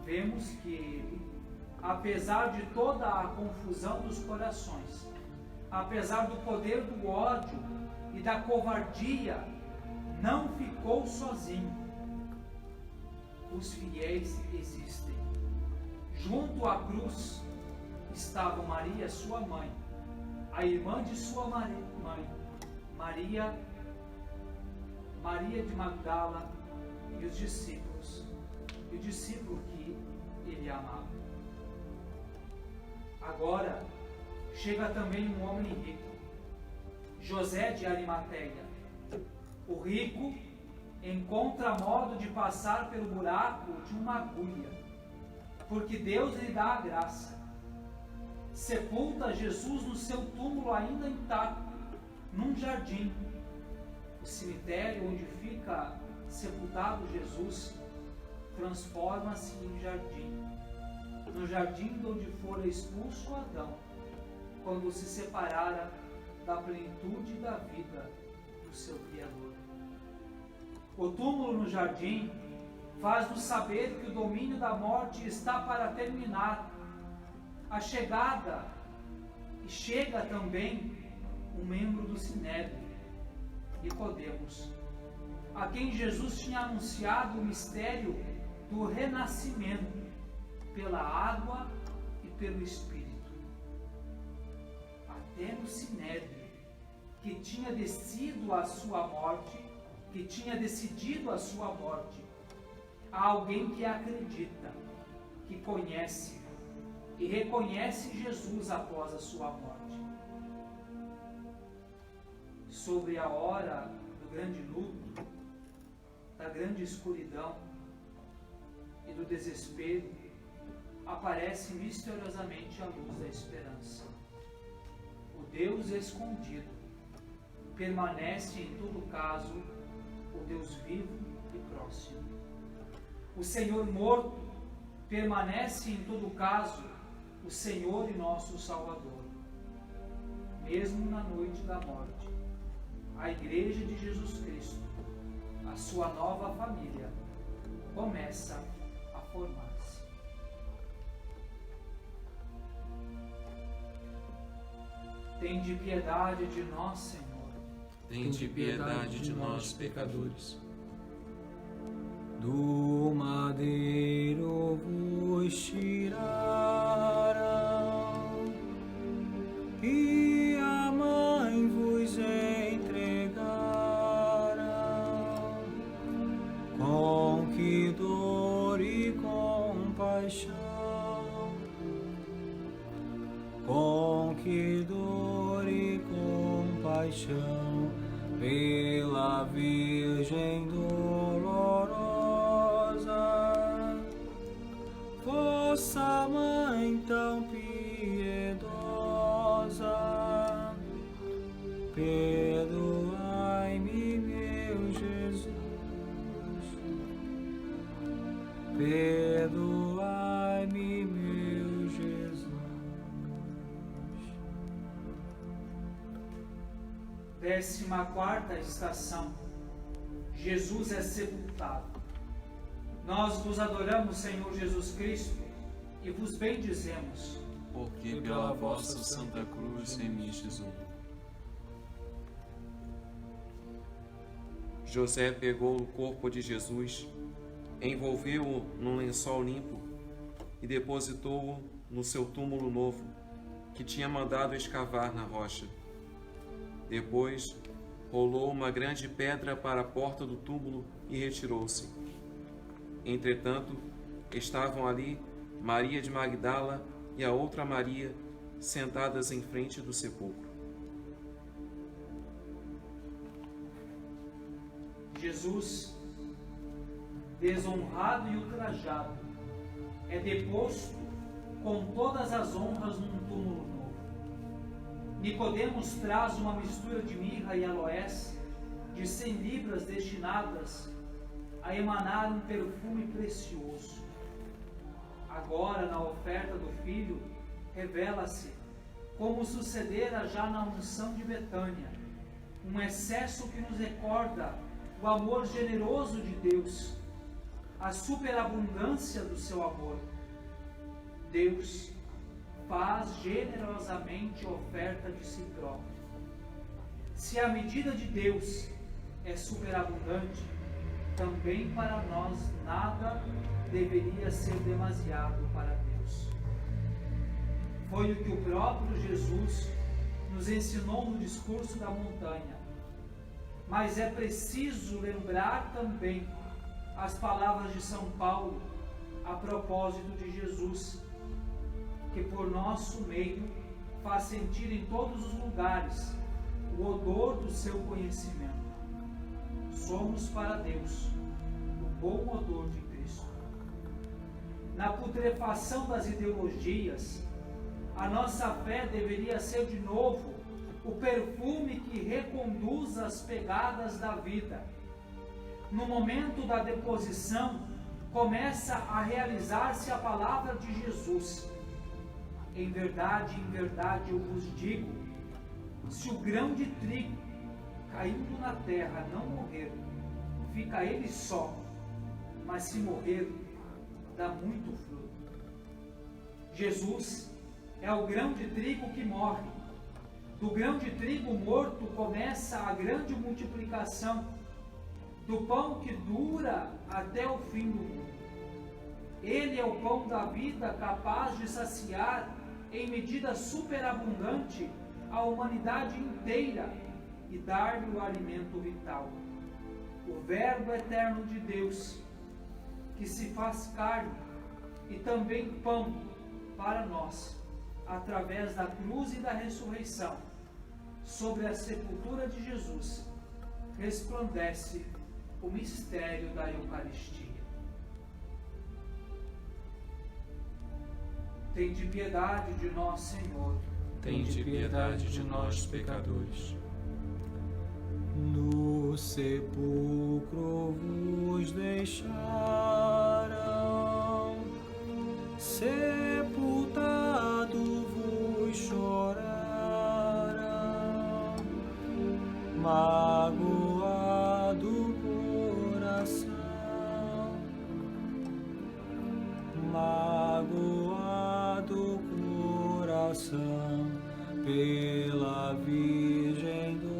vemos que ele, apesar de toda a confusão dos corações, apesar do poder do ódio e da covardia, não ficou sozinho. Os fiéis existem. Junto à cruz estavam Maria, sua mãe, a irmã de sua mãe, Maria de Magdala e os discípulos, e o discípulo que ele amava. Agora chega também um homem rico, José de Arimateia. O rico encontra modo de passar pelo buraco de uma agulha, porque Deus lhe dá a graça. Sepulta Jesus no seu túmulo ainda intacto, num jardim. O cemitério onde fica sepultado Jesus transforma-se em jardim. No jardim de onde fora expulso Adão, quando se separara da plenitude da vida do seu Criador. O túmulo no jardim faz-nos saber que o domínio da morte está para terminar. A chegada, e chega também um membro do Sinédrio, Nicodemos, a quem Jesus tinha anunciado o mistério do renascimento pela água e pelo Espírito. Até no Sinédrio, que tinha decidido a sua morte, há alguém que acredita, que conhece e reconhece Jesus após a sua morte. Sobre a hora do grande luto, da grande escuridão e do desespero, aparece misteriosamente a luz da esperança. O Deus escondido permanece em todo caso o Deus vivo e próximo. O Senhor morto permanece em todo caso o Senhor e nosso Salvador. Mesmo na noite da morte, a Igreja de Jesus Cristo, a sua nova família, começa a formar-se. Tende piedade de nós, Senhor. Tende piedade de nós, pecadores. Do madeiro vos tiraram e a mãe vos entregaram. Com que dor e compaixão, com que dor e compaixão compaixão pela Virgem dolorosa, vossa Mãe tão piedosa, perdoai-me, meu Jesus, perdoai-me, meu Jesus. 14ª estação. Jesus é sepultado. Nós vos adoramos, Senhor Jesus Cristo, e vos bendizemos, porque pela vossa Santa Cruz remistes o mundo. José pegou o corpo de Jesus, envolveu-o num lençol limpo e depositou-o no seu túmulo novo, que tinha mandado escavar na rocha. Depois, rolou uma grande pedra para a porta do túmulo e retirou-se. Entretanto, estavam ali Maria de Magdala e a outra Maria sentadas em frente do sepulcro. Jesus, desonrado e ultrajado, é deposto com todas as honras num túmulo novo. Nicodemos traz uma mistura de mirra e aloés de 100 libras destinadas a emanar um perfume precioso. Agora, na oferta do Filho, revela-se, como sucedera já na unção de Betânia, um excesso que nos recorda o amor generoso de Deus, a superabundância do seu amor. Deus faz generosamente oferta de si próprio. Se a medida de Deus é superabundante, também para nós nada deveria ser demasiado para Deus. Foi o que o próprio Jesus nos ensinou no discurso da montanha. Mas é preciso lembrar também as palavras de São Paulo a propósito de Jesus, que por nosso meio faz sentir em todos os lugares o odor do seu conhecimento. Somos para Deus o bom odor de Cristo. Na putrefação das ideologias, a nossa fé deveria ser de novo o perfume que reconduz as pegadas da vida. No momento da deposição, começa a realizar-se a palavra de Jesus. Em verdade eu vos digo, se o grão de trigo caindo na terra não morrer, fica ele só, mas se morrer, dá muito fruto. Jesus é o grão de trigo que morre. Do grão de trigo morto começa a grande multiplicação do pão que dura até o fim do mundo. Ele é o pão da vida, capaz de saciar em medida superabundante a humanidade inteira e dar-lhe o alimento vital. O Verbo eterno de Deus, que se faz carne e também pão para nós, através da cruz e da ressurreição. Sobre a sepultura de Jesus resplandece o mistério da Eucaristia. Tende piedade de nós, Senhor. Tende piedade de nós, pecadores. No sepulcro vos deixaram, sepultado vos choraram, magoado coração, magoado coração, pela Virgem dolorosa,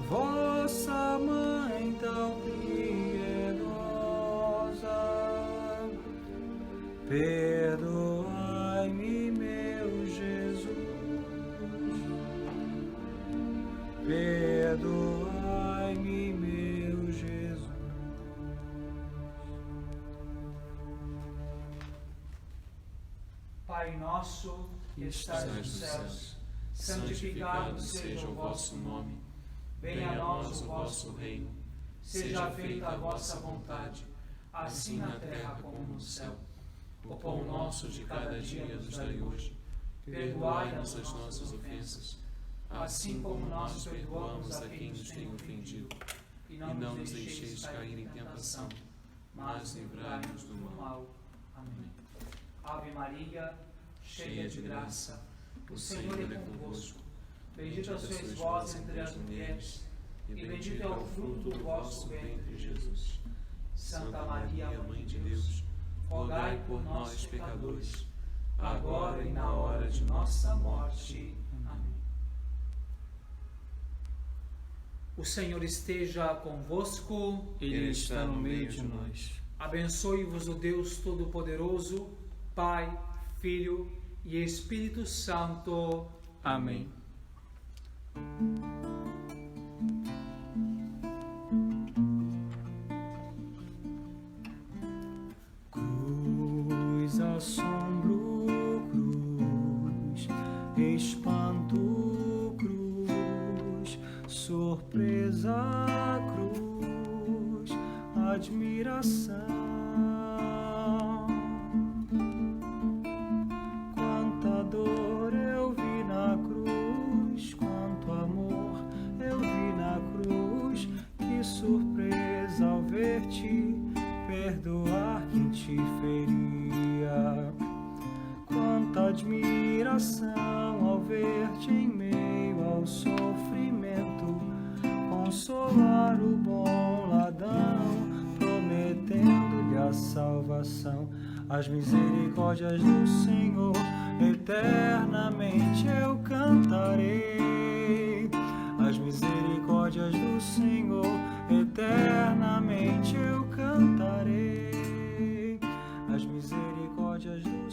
vossa Mãe tão piedosa, perdoai-me, meu Jesus, perdoai-me, meu Jesus. Pai nosso, que estais nos céus, santificado seja o vosso nome. Venha a nós o vosso reino. Seja feita a vossa vontade, assim na terra como no céu. O pão nosso de cada dia nos dai hoje. Perdoai-nos as nossas ofensas, assim como nós perdoamos a quem nos tem ofendido. E não nos deixeis cair em tentação, mas livrai-nos do mal. Amém. Ave Maria, cheia de graça, o Senhor é convosco. Bendita sois vós entre as mulheres, e bendito é o fruto do vosso ventre, Jesus. Santa Maria, Mãe de Deus, rogai por nós, pecadores, agora e na hora de nossa morte. Amém. O Senhor esteja convosco. Ele está no meio de nós. Abençoe-vos o Deus Todo-Poderoso, Pai, Filho e Espírito Santo. Amém. Cruz, assombro, cruz, espanto, cruz, surpresa, cruz, admiração. Quanta dor eu vi na cruz, quanto amor eu vi na cruz. Que surpresa ao ver-te perdoar quem te feria. Quanta admiração ao ver-te em meio ao sofrimento consolar o bom ladrão, prometendo-lhe a salvação. As misericórdias do Senhor eternamente eu cantarei. As misericórdias do Senhor eternamente eu cantarei. As misericórdias do